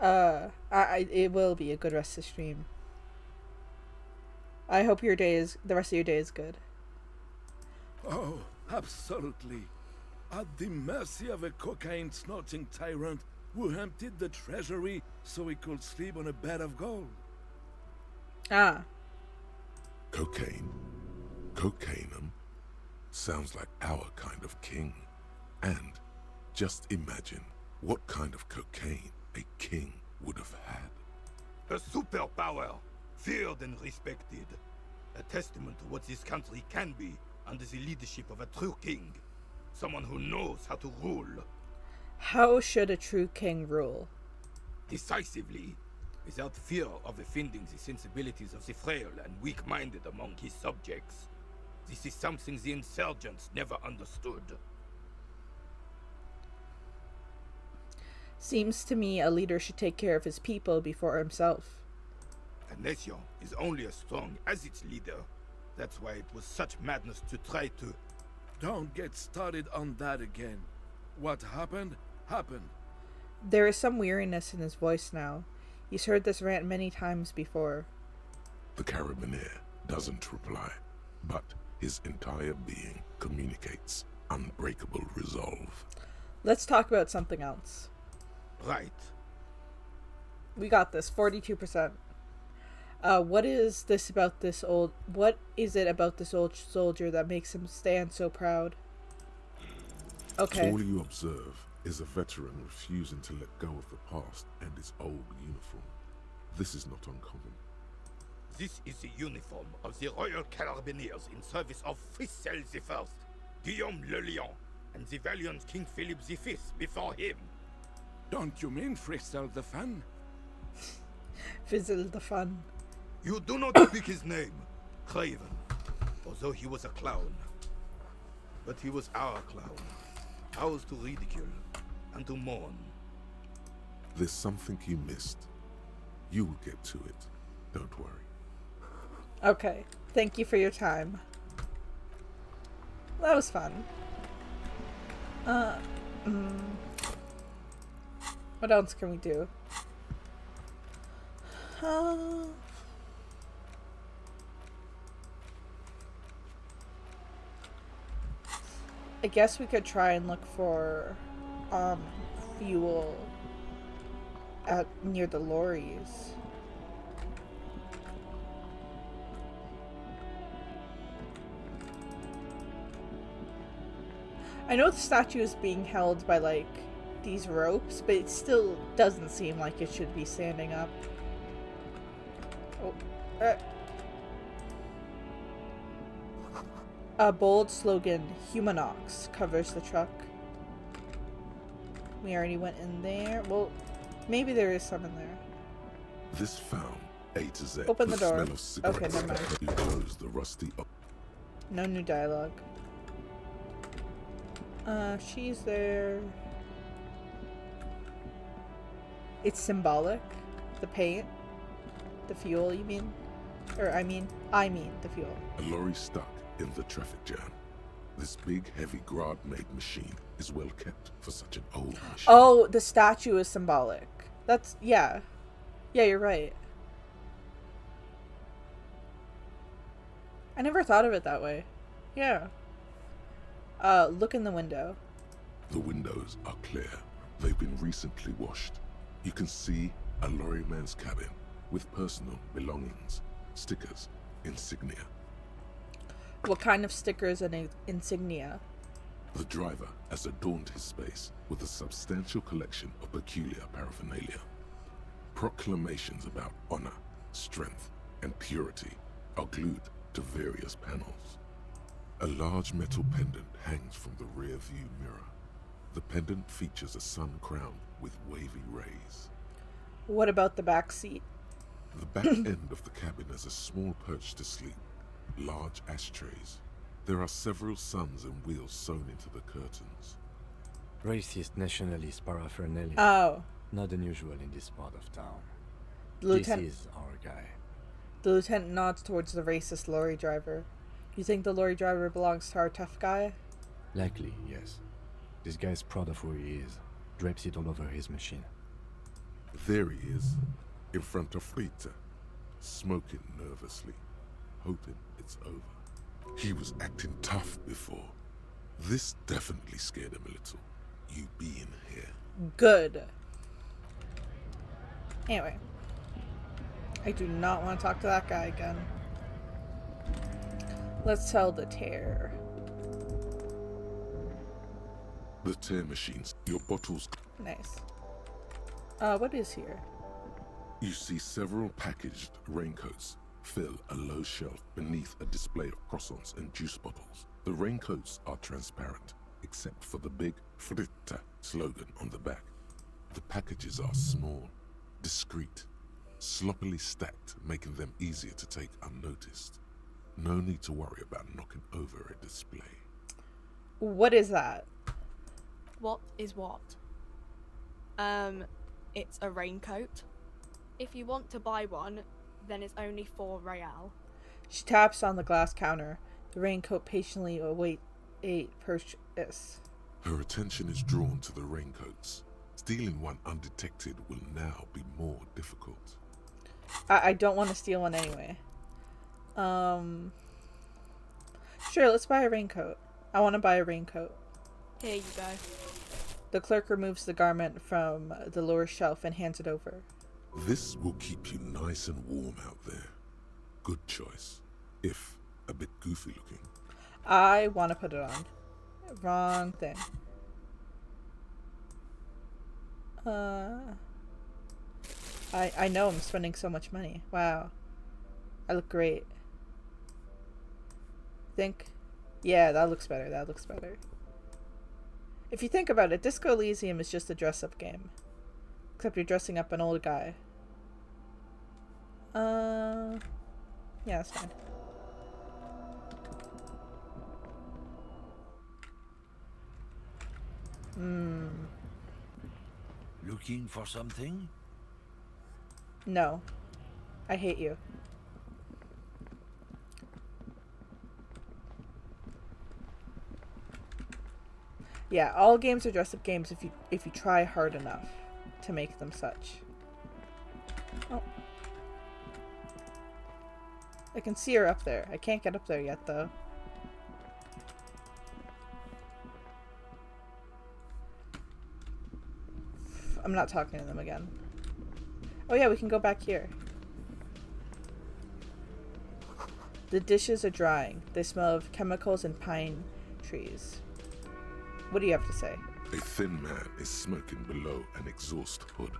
It will be a good rest of the stream. I hope the rest of your day is good. Oh, absolutely. At the mercy of a cocaine-snorting tyrant who emptied the treasury so he could sleep on a bed of gold. Ah. Cocaine. Cocainum. Sounds like our kind of king. And just imagine what kind of cocaine a king would have had. A superpower, feared and respected. A testament to what this country can be under the leadership of a true king. Someone who knows how to rule. How should a true king rule? Decisively, without fear of offending the sensibilities of the frail and weak-minded among his subjects. This is something the insurgents never understood. Seems to me a leader should take care of his people before himself. A nation is only as strong as its leader. That's why it was such madness to try to... Don't get started on that again. What happened, happened. There is some weariness in his voice now. He's heard this rant many times before. The Carabinier doesn't reply, but his entire being communicates unbreakable resolve. Let's talk about something else. Right. We got this, 42%. What is it about this old soldier that makes him stand so proud? Okay. All you observe is a veteran refusing to let go of the past and his old uniform. This is not uncommon. This is the uniform of the Royal Carabiniers in service of Frizzell I, Guillaume le Lion, and the valiant King Philip V before him. Don't you mean Frizzell the Fan? Frizzell the Fan. You do not speak his name, Craven, although he was a clown. But he was our clown, ours to ridicule and to mourn. There's something you missed. You will get to it. Don't worry. Okay. Thank you for your time. That was fun. What else can we do? I guess we could try and look for fuel near the lorries. I know the statue is being held by like these ropes, but it still doesn't seem like it should be standing up. A bold slogan, Humanox, covers the truck. We already went in there. Well, maybe there is some in there. This found A to Z. Open the door. Smell of Okay, never mind. You close the rusty up. No new dialogue. She's there. It's symbolic. The paint. The fuel, you mean? Or I mean the fuel. A lorry stuck in the traffic jam. This big, heavy Grad-made machine is well kept for such an old machine. Oh, the statue is symbolic. That's, yeah. Yeah, you're right. I never thought of it that way. Yeah. Look in the window. The windows are clear. They've been recently washed. You can see a lorryman's cabin with personal belongings, stickers, insignia. What kind of stickers and insignia? The driver has adorned his space with a substantial collection of peculiar paraphernalia. Proclamations about honor, strength, and purity are glued to various panels. A large metal pendant hangs from the rear view mirror. The pendant features a sun crown with wavy rays. What about the back seat? The back end of the cabin has a small perch to sleep, large ashtrays. There are several suns and wheels sewn into the curtains. Racist nationalist paraphernalia. Oh. Not unusual in this part of town. This is our guy. The lieutenant nods towards the racist lorry driver. You think the lorry driver belongs to our tough guy? Likely, yes. This guy's proud of who he is. Drapes it all over his machine. There he is, in front of Rita, smoking nervously, hoping it's over. He was acting tough before. This definitely scared him a little, you being here. Good. Anyway. I do not want to talk to that guy again. Let's tell the tear. The tear machines, your bottles. Nice. What is here? You see several packaged raincoats fill a low shelf beneath a display of croissants and juice bottles. The raincoats are transparent, except for the big Fritta slogan on the back. The packages are small, discreet, sloppily stacked, making them easier to take unnoticed. No need to worry about knocking over a display. What is that? What is what? It's a raincoat. If you want to buy one, then it's only 4 real. She taps on the glass counter. The raincoat patiently awaits a purchase. Her attention is drawn to the raincoats. Stealing one undetected will now be more difficult. I don't want to steal one anyway. Sure, let's buy a raincoat. I want to buy a raincoat. Here you go. The clerk removes the garment from the lower shelf and hands it over. This will keep you nice and warm out there. Good choice, if a bit goofy looking. I want to put it on. Wrong thing. I know I'm spending so much money. Wow. I look great. Think? Yeah, that looks better. That looks better. If you think about it, Disco Elysium is just a dress-up game. Except you're dressing up an old guy. Yeah, that's fine. Looking for something? No. I hate you. Yeah, all games are dress-up games if you try hard enough to make them such. Oh. I can see her up there. I can't get up there yet, though. I'm not talking to them again. Oh yeah, we can go back here. The dishes are drying. They smell of chemicals and pine trees. What do you have to say? A thin man is smoking below an exhaust hood,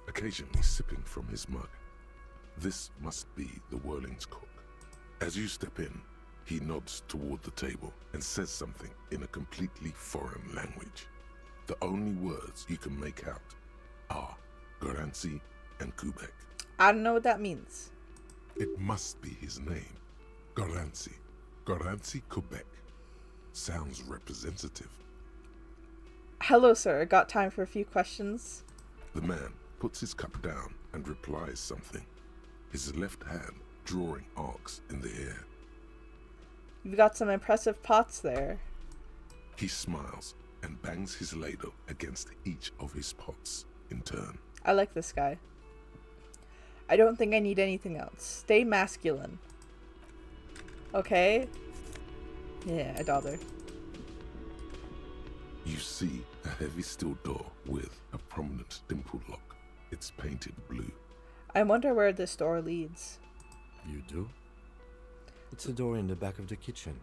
occasionally sipping from his mug. This must be the Whirling's cook. As you step in, he nods toward the table and says something in a completely foreign language. The only words you can make out are Garancy and Kubek. I don't know what that means. It must be his name. Garancy. Garancy Kubek. Sounds representative. Hello, sir. Got time for a few questions? The man puts his cup down and replies something, his left hand drawing arcs in the air. You've got some impressive pots there. He smiles and bangs his ladle against each of his pots in turn. I like this guy. I don't think I need anything else. Stay masculine. Okay? Yeah, I bother. You see a heavy steel door with a prominent dimple lock. It's painted blue. I wonder where this door leads. You do? It's a door in the back of the kitchen.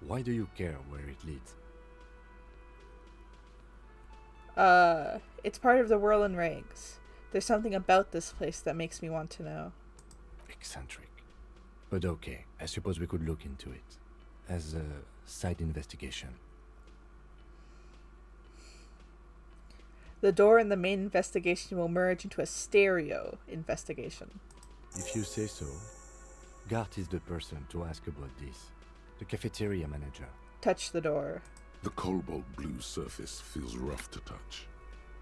Why do you care where it leads? It's part of the Whirling Regs. There's something about this place that makes me want to know. Eccentric. But okay, I suppose we could look into it. As a side investigation. The door and the main investigation will merge into a stereo investigation. If you say so. Gart is the person to ask about this. The cafeteria manager. Touch the door. The cobalt blue surface feels rough to touch.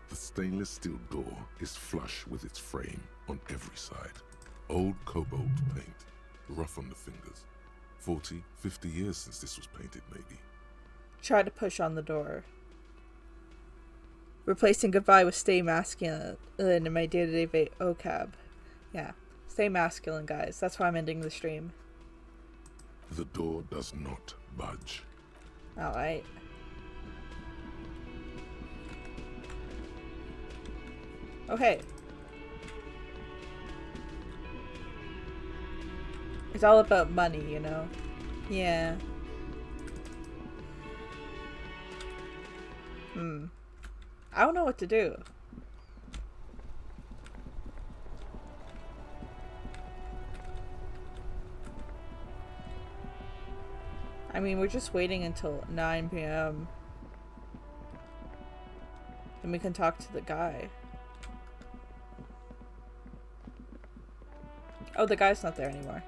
The stainless steel door is flush with its frame on every side. Old cobalt paint, rough on the fingers. 40, 50 years since this was painted, maybe. Try to push on the door. Replacing goodbye with stay masculine in my day-to-day vocab. Yeah, stay masculine, guys. That's why I'm ending the stream. The door does not budge. Alright. Okay. It's all about money, you know? Yeah. I don't know what to do. I mean, we're just waiting until 9 p.m. And we can talk to the guy. Oh, the guy's not there anymore.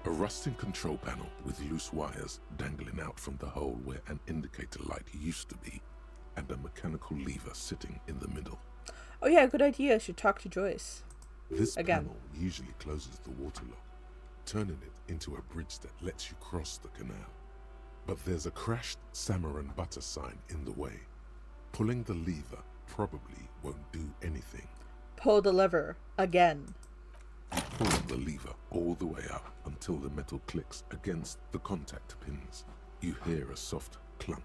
A rusting control panel with loose wires dangling out from the hole where an indicator light used to be, and a mechanical lever sitting in the middle. Oh yeah, good idea. I should talk to Joyce. This Again. panel usually closes the water lock, turning it into a bridge that lets you cross the canal. But there's a crashed salmon and butter sign in the way. Pulling the lever probably won't do anything. Pull the lever. Again. You pull the lever all the way up until the metal clicks against the contact pins. You hear a soft clunk.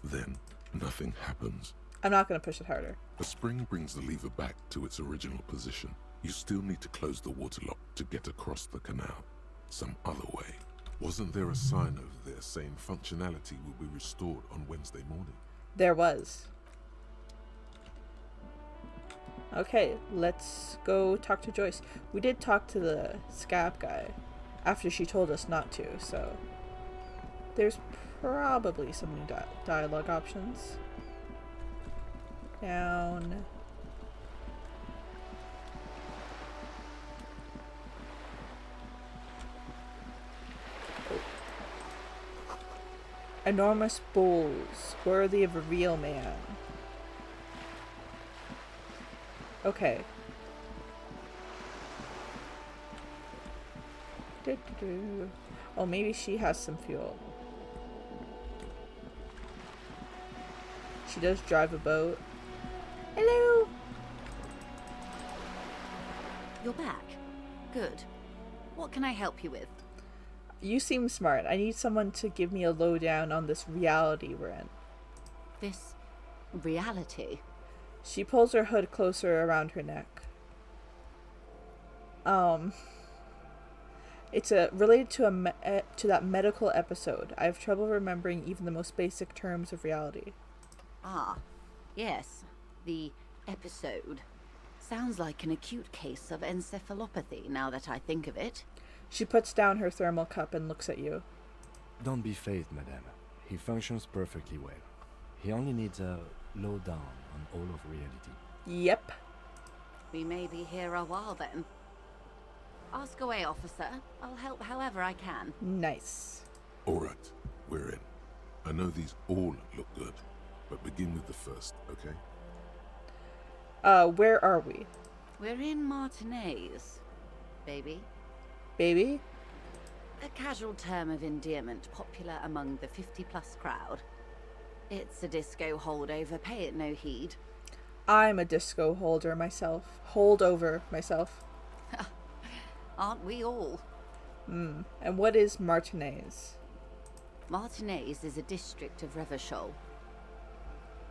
Then, nothing happens. I'm not going to push it harder. A spring brings the lever back to its original position. You still need to close the water lock to get across the canal. Some other way. Wasn't there a sign over there saying functionality will be restored on Wednesday morning? There was. Okay, let's go talk to Joyce. We did talk to the scab guy after she told us not to, so there's probably some new dialogue options. Down. Enormous bowls, worthy of a real man. Okay. Oh, maybe she has some fuel. She does drive a boat. Hello! You're back. Good. What can I help you with? You seem smart. I need someone to give me a lowdown on this reality we're in. This reality? She pulls her hood closer around her neck. It's related to that medical episode. I have trouble remembering even the most basic terms of reality. Ah, yes. The episode. Sounds like an acute case of encephalopathy, now that I think of it. She puts down her thermal cup and looks at you. Don't be phased, madame. He functions perfectly well. He only needs a lowdown on all of reality. Yep. We may be here a while then. Ask away, officer. I'll help however I can. Nice. Alright, we're in. I know these all look good, but begin with the first, okay? Where are we? We're in Martinez, baby. Baby? A casual term of endearment popular among the 50-plus crowd. It's a disco holdover, pay it no heed. I'm a disco holdover myself. Aren't we all? And what is Martinez? Martinez is a district of Revachol.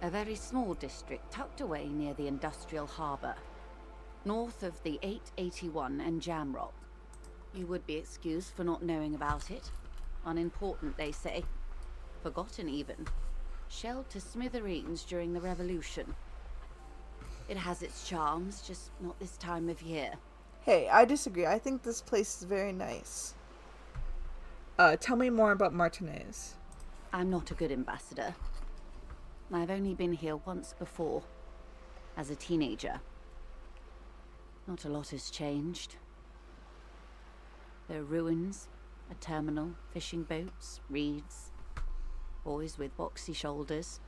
A very small district tucked away near the industrial harbour, north of the 881 and Jamrock. You would be excused for not knowing about it. Unimportant, they say. Forgotten, even. Shelled to smithereens during the Revolution. It has its charms, just not this time of year. Hey, I disagree. I think this place is very nice. Tell me more about Martinez. I'm not a good ambassador. I've only been here once before, as a teenager. Not a lot has changed. There are ruins, a terminal, fishing boats, reeds, boys with boxy shoulders.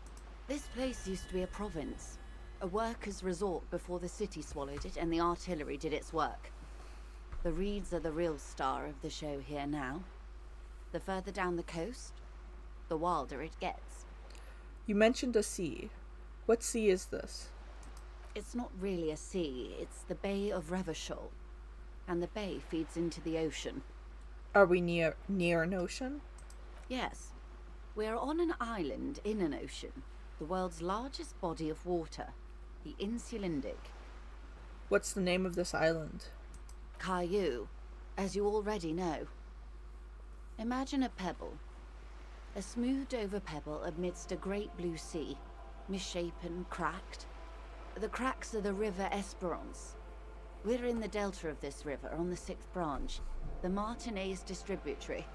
This place used to be a province, a workers' resort before the city swallowed it and the artillery did its work. The reeds are the real star of the show here now. The further down the coast, the wilder it gets. You mentioned a sea. What sea is this? It's not really a sea, it's the Bay of Revachol, and the bay feeds into the ocean. Are we near an ocean? Yes. We're on an island in an ocean, the world's largest body of water, the Insulindic. What's the name of this island? Caillou, as you already know. Imagine a pebble. A smoothed-over pebble amidst a great blue sea, misshapen, cracked. The cracks are the River Esperance. We're in the delta of this river, on the 6th branch, the Martinez distributary.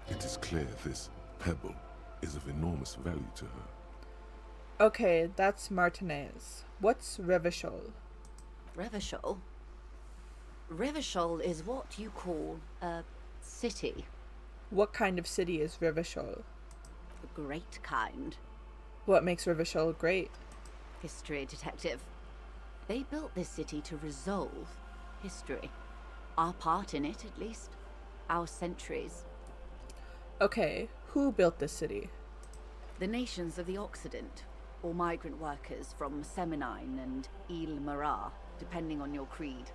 It is clear this pebble is of enormous value to her. Okay, that's Martinez. What's Revachol? Revachol? Revachol is what you call a city. What kind of city is Revachol? The great kind. What makes Revachol great? History detective. They built this city to resolve history. Our part in it, at least. Our centuries. Okay, who built this city? The nations of the Occident, or migrant workers from Seminine and Ile Marat, depending on your creed.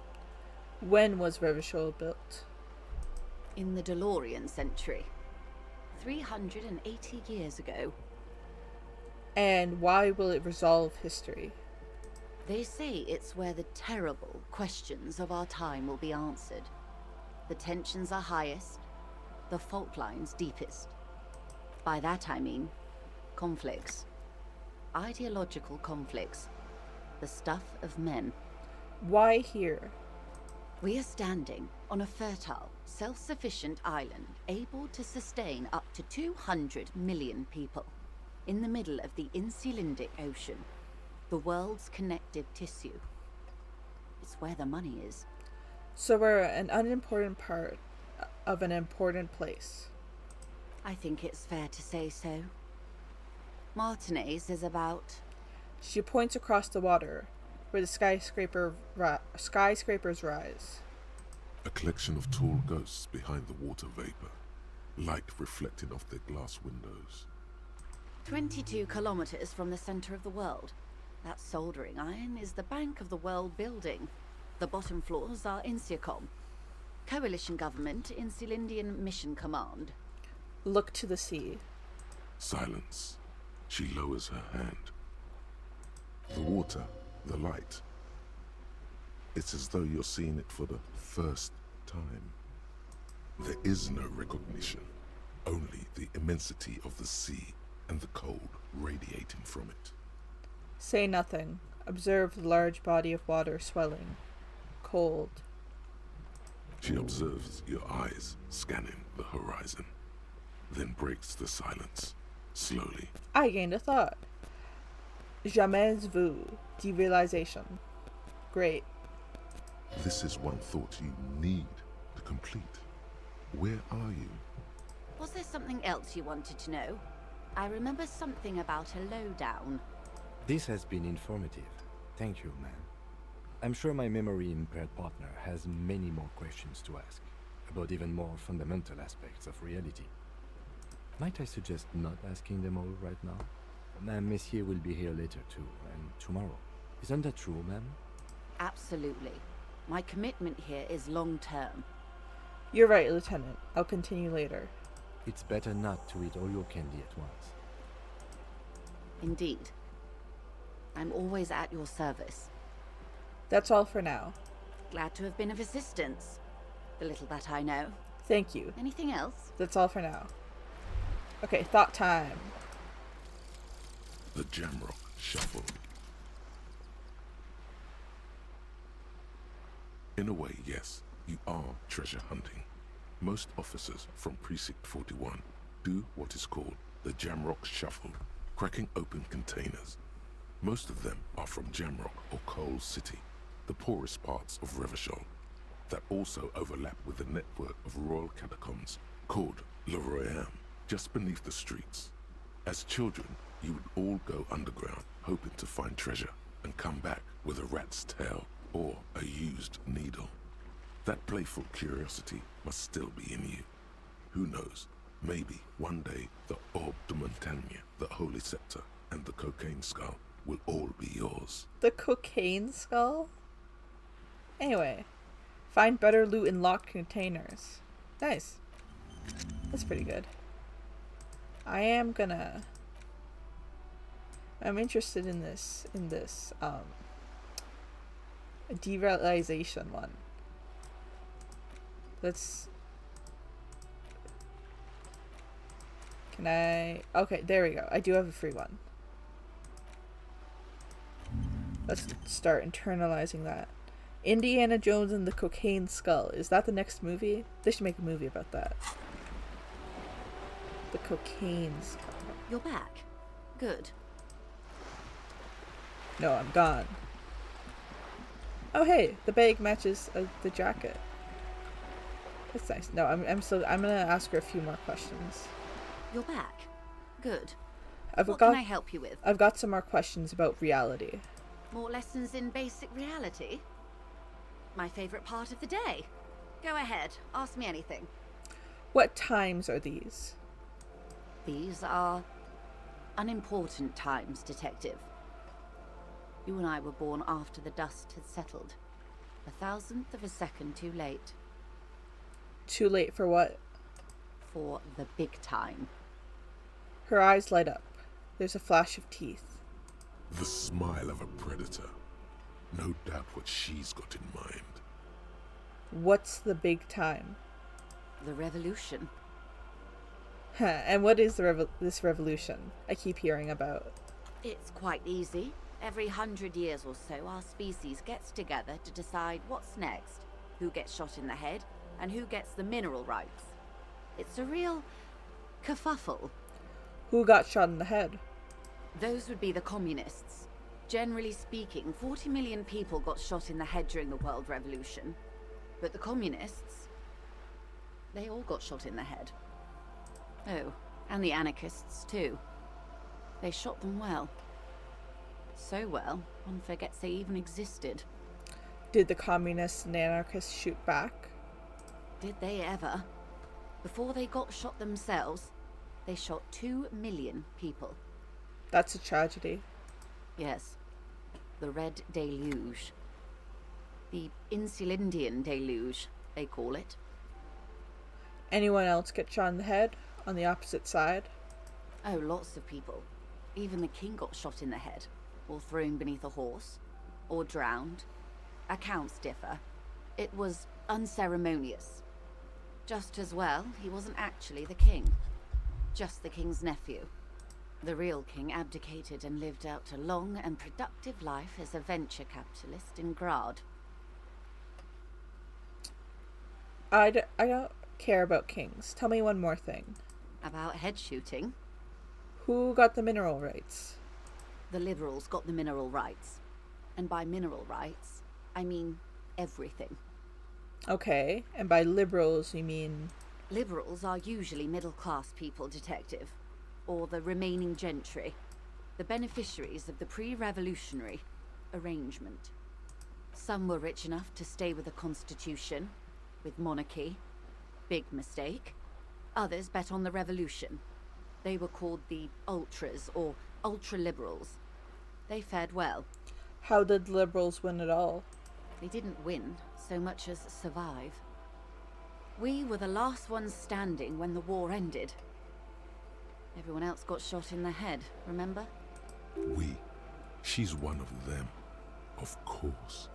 When was Revachol built? In the DeLorean century. 380 years ago. And why will it resolve history? They say it's where the terrible questions of our time will be answered. The tensions are highest, the fault lines deepest. By that I mean conflicts. Ideological conflicts. The stuff of men. Why here? We are standing on a fertile, self-sufficient island able to sustain up to 200 million people in the middle of the Insulindic Ocean, the world's connective tissue. It's where the money is. So we're an unimportant part of an important place. I think it's fair to say so. Martinez is about... She points across the water, where the skyscrapers rise. A collection of tall ghosts behind the water vapor, light reflecting off their glass windows. 22 kilometers from the center of the world. That soldering iron is the bank of the world building. The bottom floors are Insiacom. Coalition government, Insulindian Mission Command. Look to the sea. Silence. She lowers her hand. The water, the light. It's as though you're seeing it for the first time. There is no recognition, only the immensity of the sea and the cold radiating from it. Say nothing. Observe the large body of water swelling. Cold. She observes your eyes scanning the horizon, then breaks the silence, slowly. I gained a thought. Jamais vu. Derealization. Great. This is one thought you need to complete. Where are you? Was there something else you wanted to know? I remember something about a lowdown. This has been informative. Thank you, man. I'm sure my memory-impaired partner has many more questions to ask about even more fundamental aspects of reality. Might I suggest not asking them all right now? Madame Messier will be here later too, and tomorrow. Isn't that true, ma'am? Absolutely. My commitment here is long-term. You're right, Lieutenant. I'll continue later. It's better not to eat all your candy at once. Indeed. I'm always at your service. That's all for now. Glad to have been of assistance. The little that I know. Thank you. Anything else? That's all for now. Okay, thought time. The Jamrock Shuffle. In a way, yes, you are treasure hunting. Most officers from Precinct 41 do what is called the Jamrock Shuffle, cracking open containers. Most of them are from Jamrock or Coal City, the poorest parts of Revachol, that also overlap with the network of royal catacombs called Le Royaume, just beneath the streets. As children, you would all go underground, hoping to find treasure, and come back with a rat's tail or a used needle. That playful curiosity must still be in you. Who knows, maybe one day the Orbe de Montagne, the Holy Scepter, and the Cocaine Skull will all be yours. The Cocaine Skull? Anyway, find better loot in locked containers. Nice. That's pretty good. I'm interested in this derealization one. Okay, there we go. I do have a free one. Let's start internalizing that. Indiana Jones and the Cocaine Skull. Is that the next movie? They should make a movie about that. The Cocaine Skull. You're back. Good. No, I'm gone. Oh hey, the bag matches the jacket. That's nice. No, I'm gonna ask her a few more questions. You're back. Good. What can I help you with? I've got some more questions about reality. More lessons in basic reality? My favorite part of the day. Go ahead, ask me anything. What times are these? These are unimportant times, Detective. You and I were born after the dust had settled. 1,000th of a second too late. Too late for what? For the big time. Her eyes light up. There's a flash of teeth. The smile of a predator. No doubt what she's got in mind. What's the big time? The revolution. And what is this revolution I keep hearing about? It's quite easy. Every 100 years or so, our species gets together to decide what's next, who gets shot in the head, and who gets the mineral rights. It's a real kerfuffle. Who got shot in the head? Those would be the communists. Generally speaking, 40 million people got shot in the head during the World Revolution. But the communists, they all got shot in the head. Oh, and the anarchists too. They shot them well. So well, one forgets they even existed. Did the communists and anarchists shoot back? Did they ever? Before they got shot themselves, they shot 2 million people. That's a tragedy. Yes. The Red Deluge. The Insulindian Deluge, they call it. Anyone else get shot in the head on the opposite side? Oh, lots of people. Even the king got shot in the head, or thrown beneath a horse, or drowned. Accounts differ. It was unceremonious. Just as well, he wasn't actually the king. Just the king's nephew. The real king abdicated and lived out a long and productive life as a venture capitalist in Grad. I don't care about kings. Tell me one more thing. About head shooting? Who got the mineral rights? The liberals got the mineral rights. And by mineral rights, I mean everything. Okay, and by liberals you mean... Liberals are usually middle-class people, Detective. Or the remaining gentry. The beneficiaries of the pre-revolutionary arrangement. Some were rich enough to stay with the Constitution, with monarchy. Big mistake. Others bet on the revolution. They were called the Ultras, or Ultra-Liberals. They fared well. How did liberals win it all? They didn't win so much as survive. We were the last ones standing when the war ended. Everyone else got shot in the head, remember? We. She's one of them. Of course.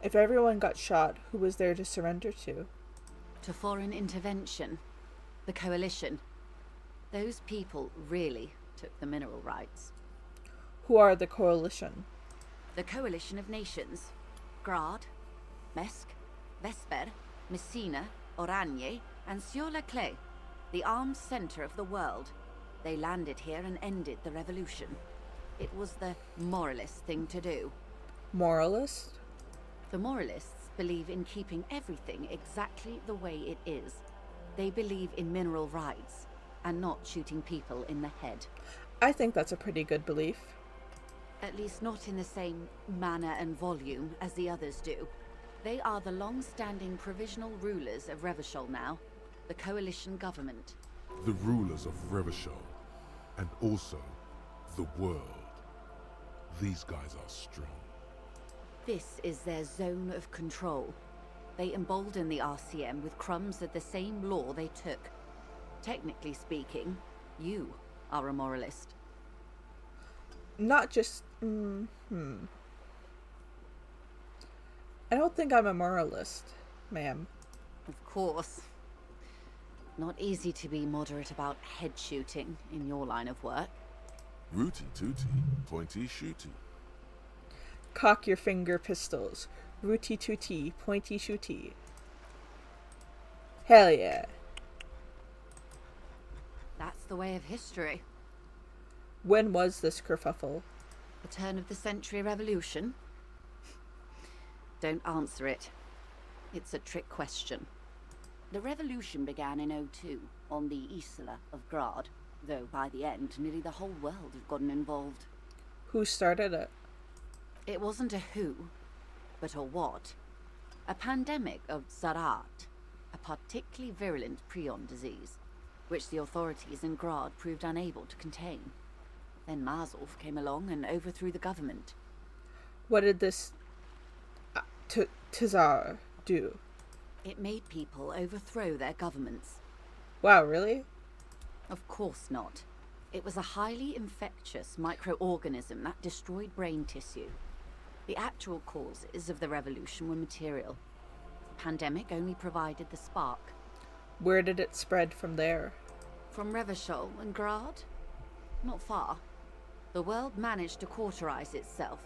If everyone got shot, who was there to surrender to? To foreign intervention. The Coalition. Those people really took the mineral rights. Who are the Coalition? The Coalition of Nations. Grad, Mesk, Vesper, Messina, Oranje, and Sur-le-Clay. The armed center of the world. They landed here and ended the revolution. It was the moralist thing to do. Moralist? The moralists believe in keeping everything exactly the way it is. They believe in mineral rights, and not shooting people in the head. I think that's a pretty good belief. At least not in the same manner and volume as the others do. They are the long-standing provisional rulers of Revachol now, the coalition government. The rulers of Revachol, and also the world. These guys are strong. This is their zone of control. They embolden the RCM with crumbs of the same law they took. Technically speaking, you are a moralist. Not just... I don't think I'm a moralist, ma'am. Of course. Not easy to be moderate about head shooting in your line of work. Rooty tooty, pointy shooty. Cock your finger pistols. Rooty tooty, pointy shooty. Hell yeah. That's the way of history. When was this kerfuffle? The turn of the century revolution? Don't answer it. It's a trick question. The revolution began in '02 on the Isla of Grad, though by the end nearly the whole world had gotten involved. Who started it? It wasn't a who, but a what. A pandemic of Zarat, a particularly virulent prion disease, which the authorities in Grad proved unable to contain. Then Mazov came along and overthrew the government. What did this Tsar do? It made people overthrow their governments. Wow, really? Of course not. It was a highly infectious microorganism that destroyed brain tissue. The actual causes of the revolution were material. The pandemic only provided the spark. Where did it spread from there? From Revachol and Grad? Not far. The world managed to cauterize itself.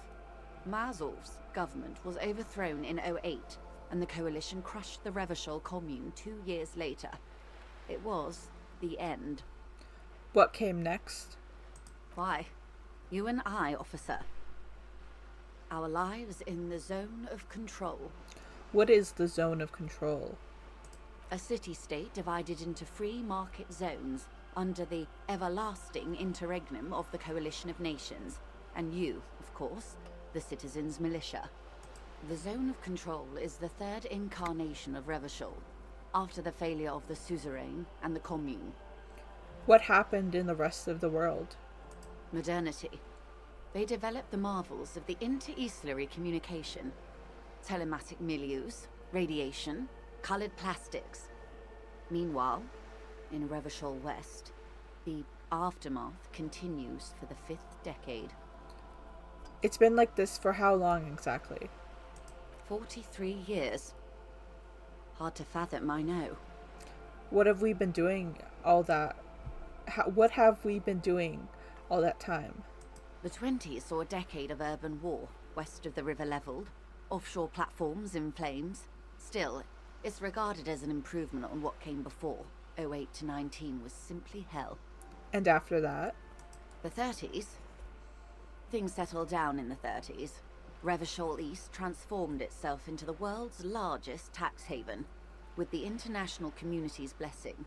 Mazov's government was overthrown in '08, and the coalition crushed the Revachol commune 2 years later. It was the end. What came next? Why? You and I, officer. Our lives in the zone of control. What is the zone of control? A city-state divided into free market zones under the everlasting interregnum of the Coalition of Nations, and you, of course, the citizens' militia. The zone of control is the third incarnation of Revachol, after the failure of the suzerain and the commune. What happened in the rest of the world? Modernity. They developed the marvels of the inter-eastlery communication, telematic milieus, radiation, colored plastics. Meanwhile, in Revachol West, the aftermath continues for the 5th decade. It's been like this for how long exactly? 43 years. Hard to fathom, I know. What have we been doing all that? What have we been doing all that time? The 20s saw a decade of urban war, west of the river leveled, offshore platforms in flames. Still, it's regarded as an improvement on what came before. '08 to '19 was simply hell. And after that? The 30s? Things settled down in the 30s. Revachol East transformed itself into the world's largest tax haven, with the international community's blessing.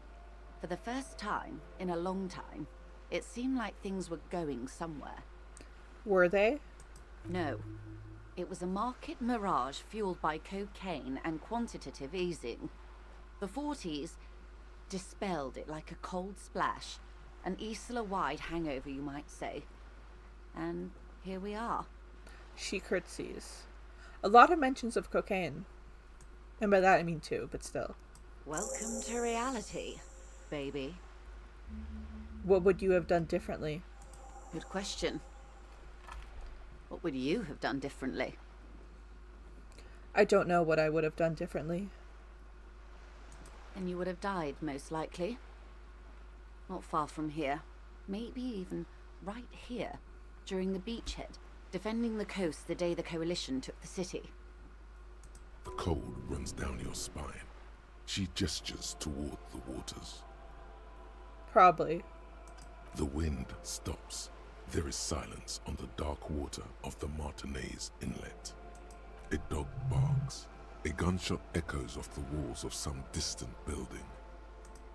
For the first time in a long time, it seemed like things were going somewhere. Were they? No. It was a market mirage fueled by cocaine and quantitative easing. The The 40s dispelled it like a cold splash. An Isla-wide hangover, you might say. And here we are. She curtsies. A lot of mentions of cocaine. And by that I mean two, but still. Welcome to reality, baby. What would you have done differently? Good question. What would you have done differently? I don't know what I would have done differently. And you would have died, most likely. Not far from here. Maybe even right here, during the beachhead, defending the coast the day the Coalition took the city. The cold runs down your spine. She gestures toward the waters. Probably. The wind stops. There is silence on the dark water of the Martinez Inlet. A dog barks. A gunshot echoes off the walls of some distant building.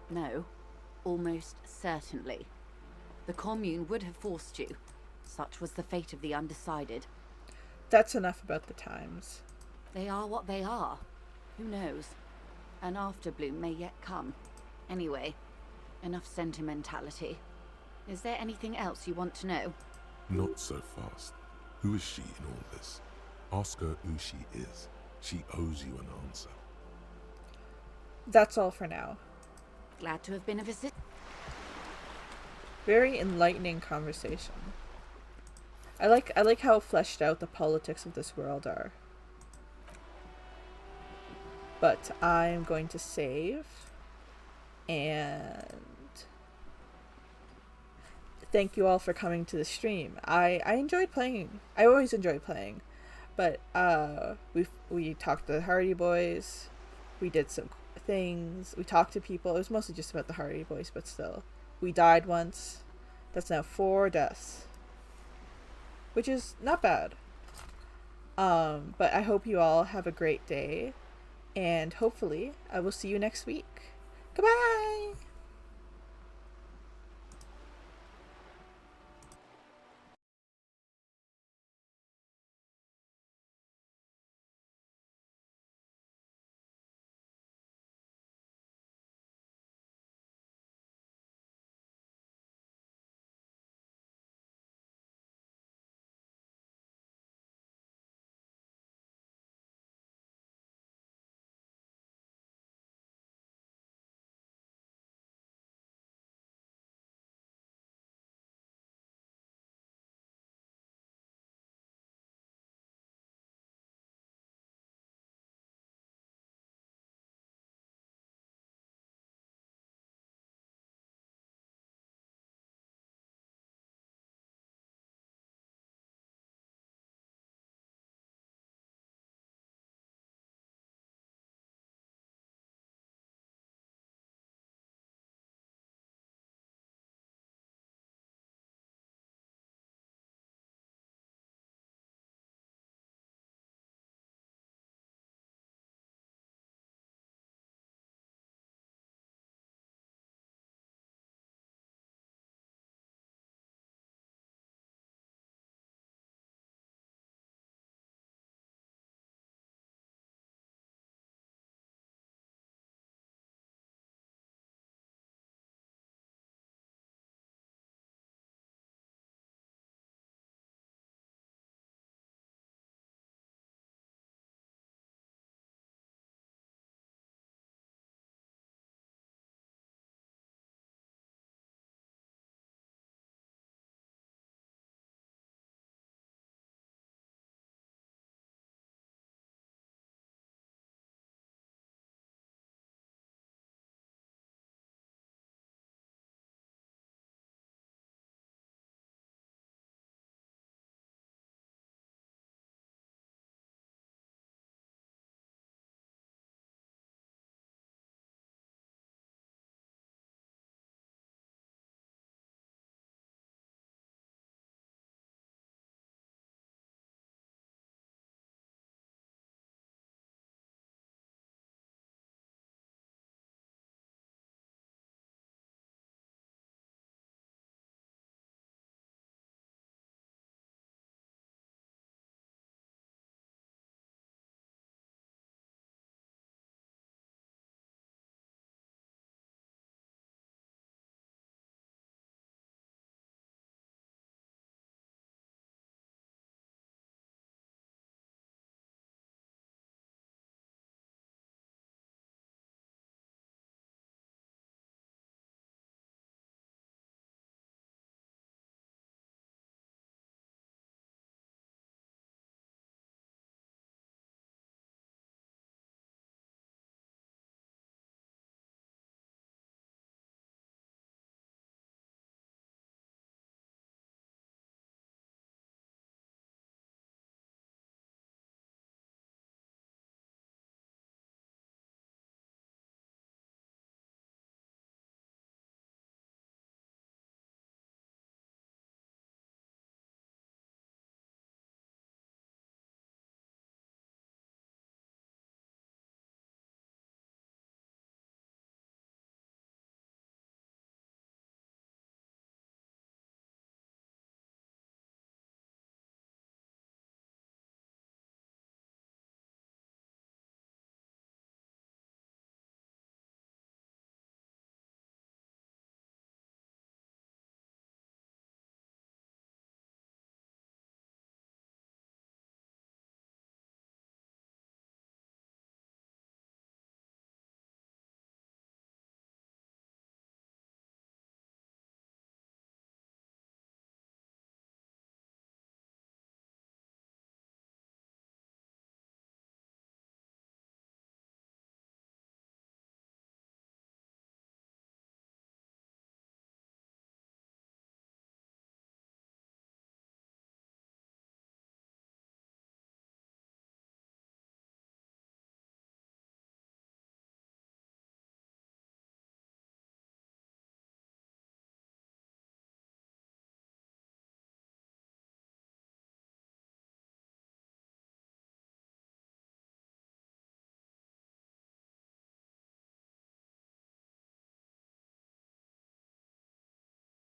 No, almost certainly. The commune would have forced you. Such was the fate of the undecided. That's enough about the times. They are what they are. Who knows? An afterbloom may yet come. Anyway, enough sentimentality. Is there anything else you want to know? Not so fast. Who is she in all this? Ask her who she is. She owes you an answer. That's all for now. Glad to have been of assistance. Very enlightening conversation. I like how fleshed out the politics of this world are. But I'm going to save. And thank you all for coming to the stream. I enjoyed playing. I always enjoy playing. But we talked to the Hardie Boys. We did some things. We talked to people. It was mostly just about the Hardie Boys, but still. We died once. That's now 4 deaths. Which is not bad. But I hope you all have a great day. And hopefully I will see you next week. Goodbye!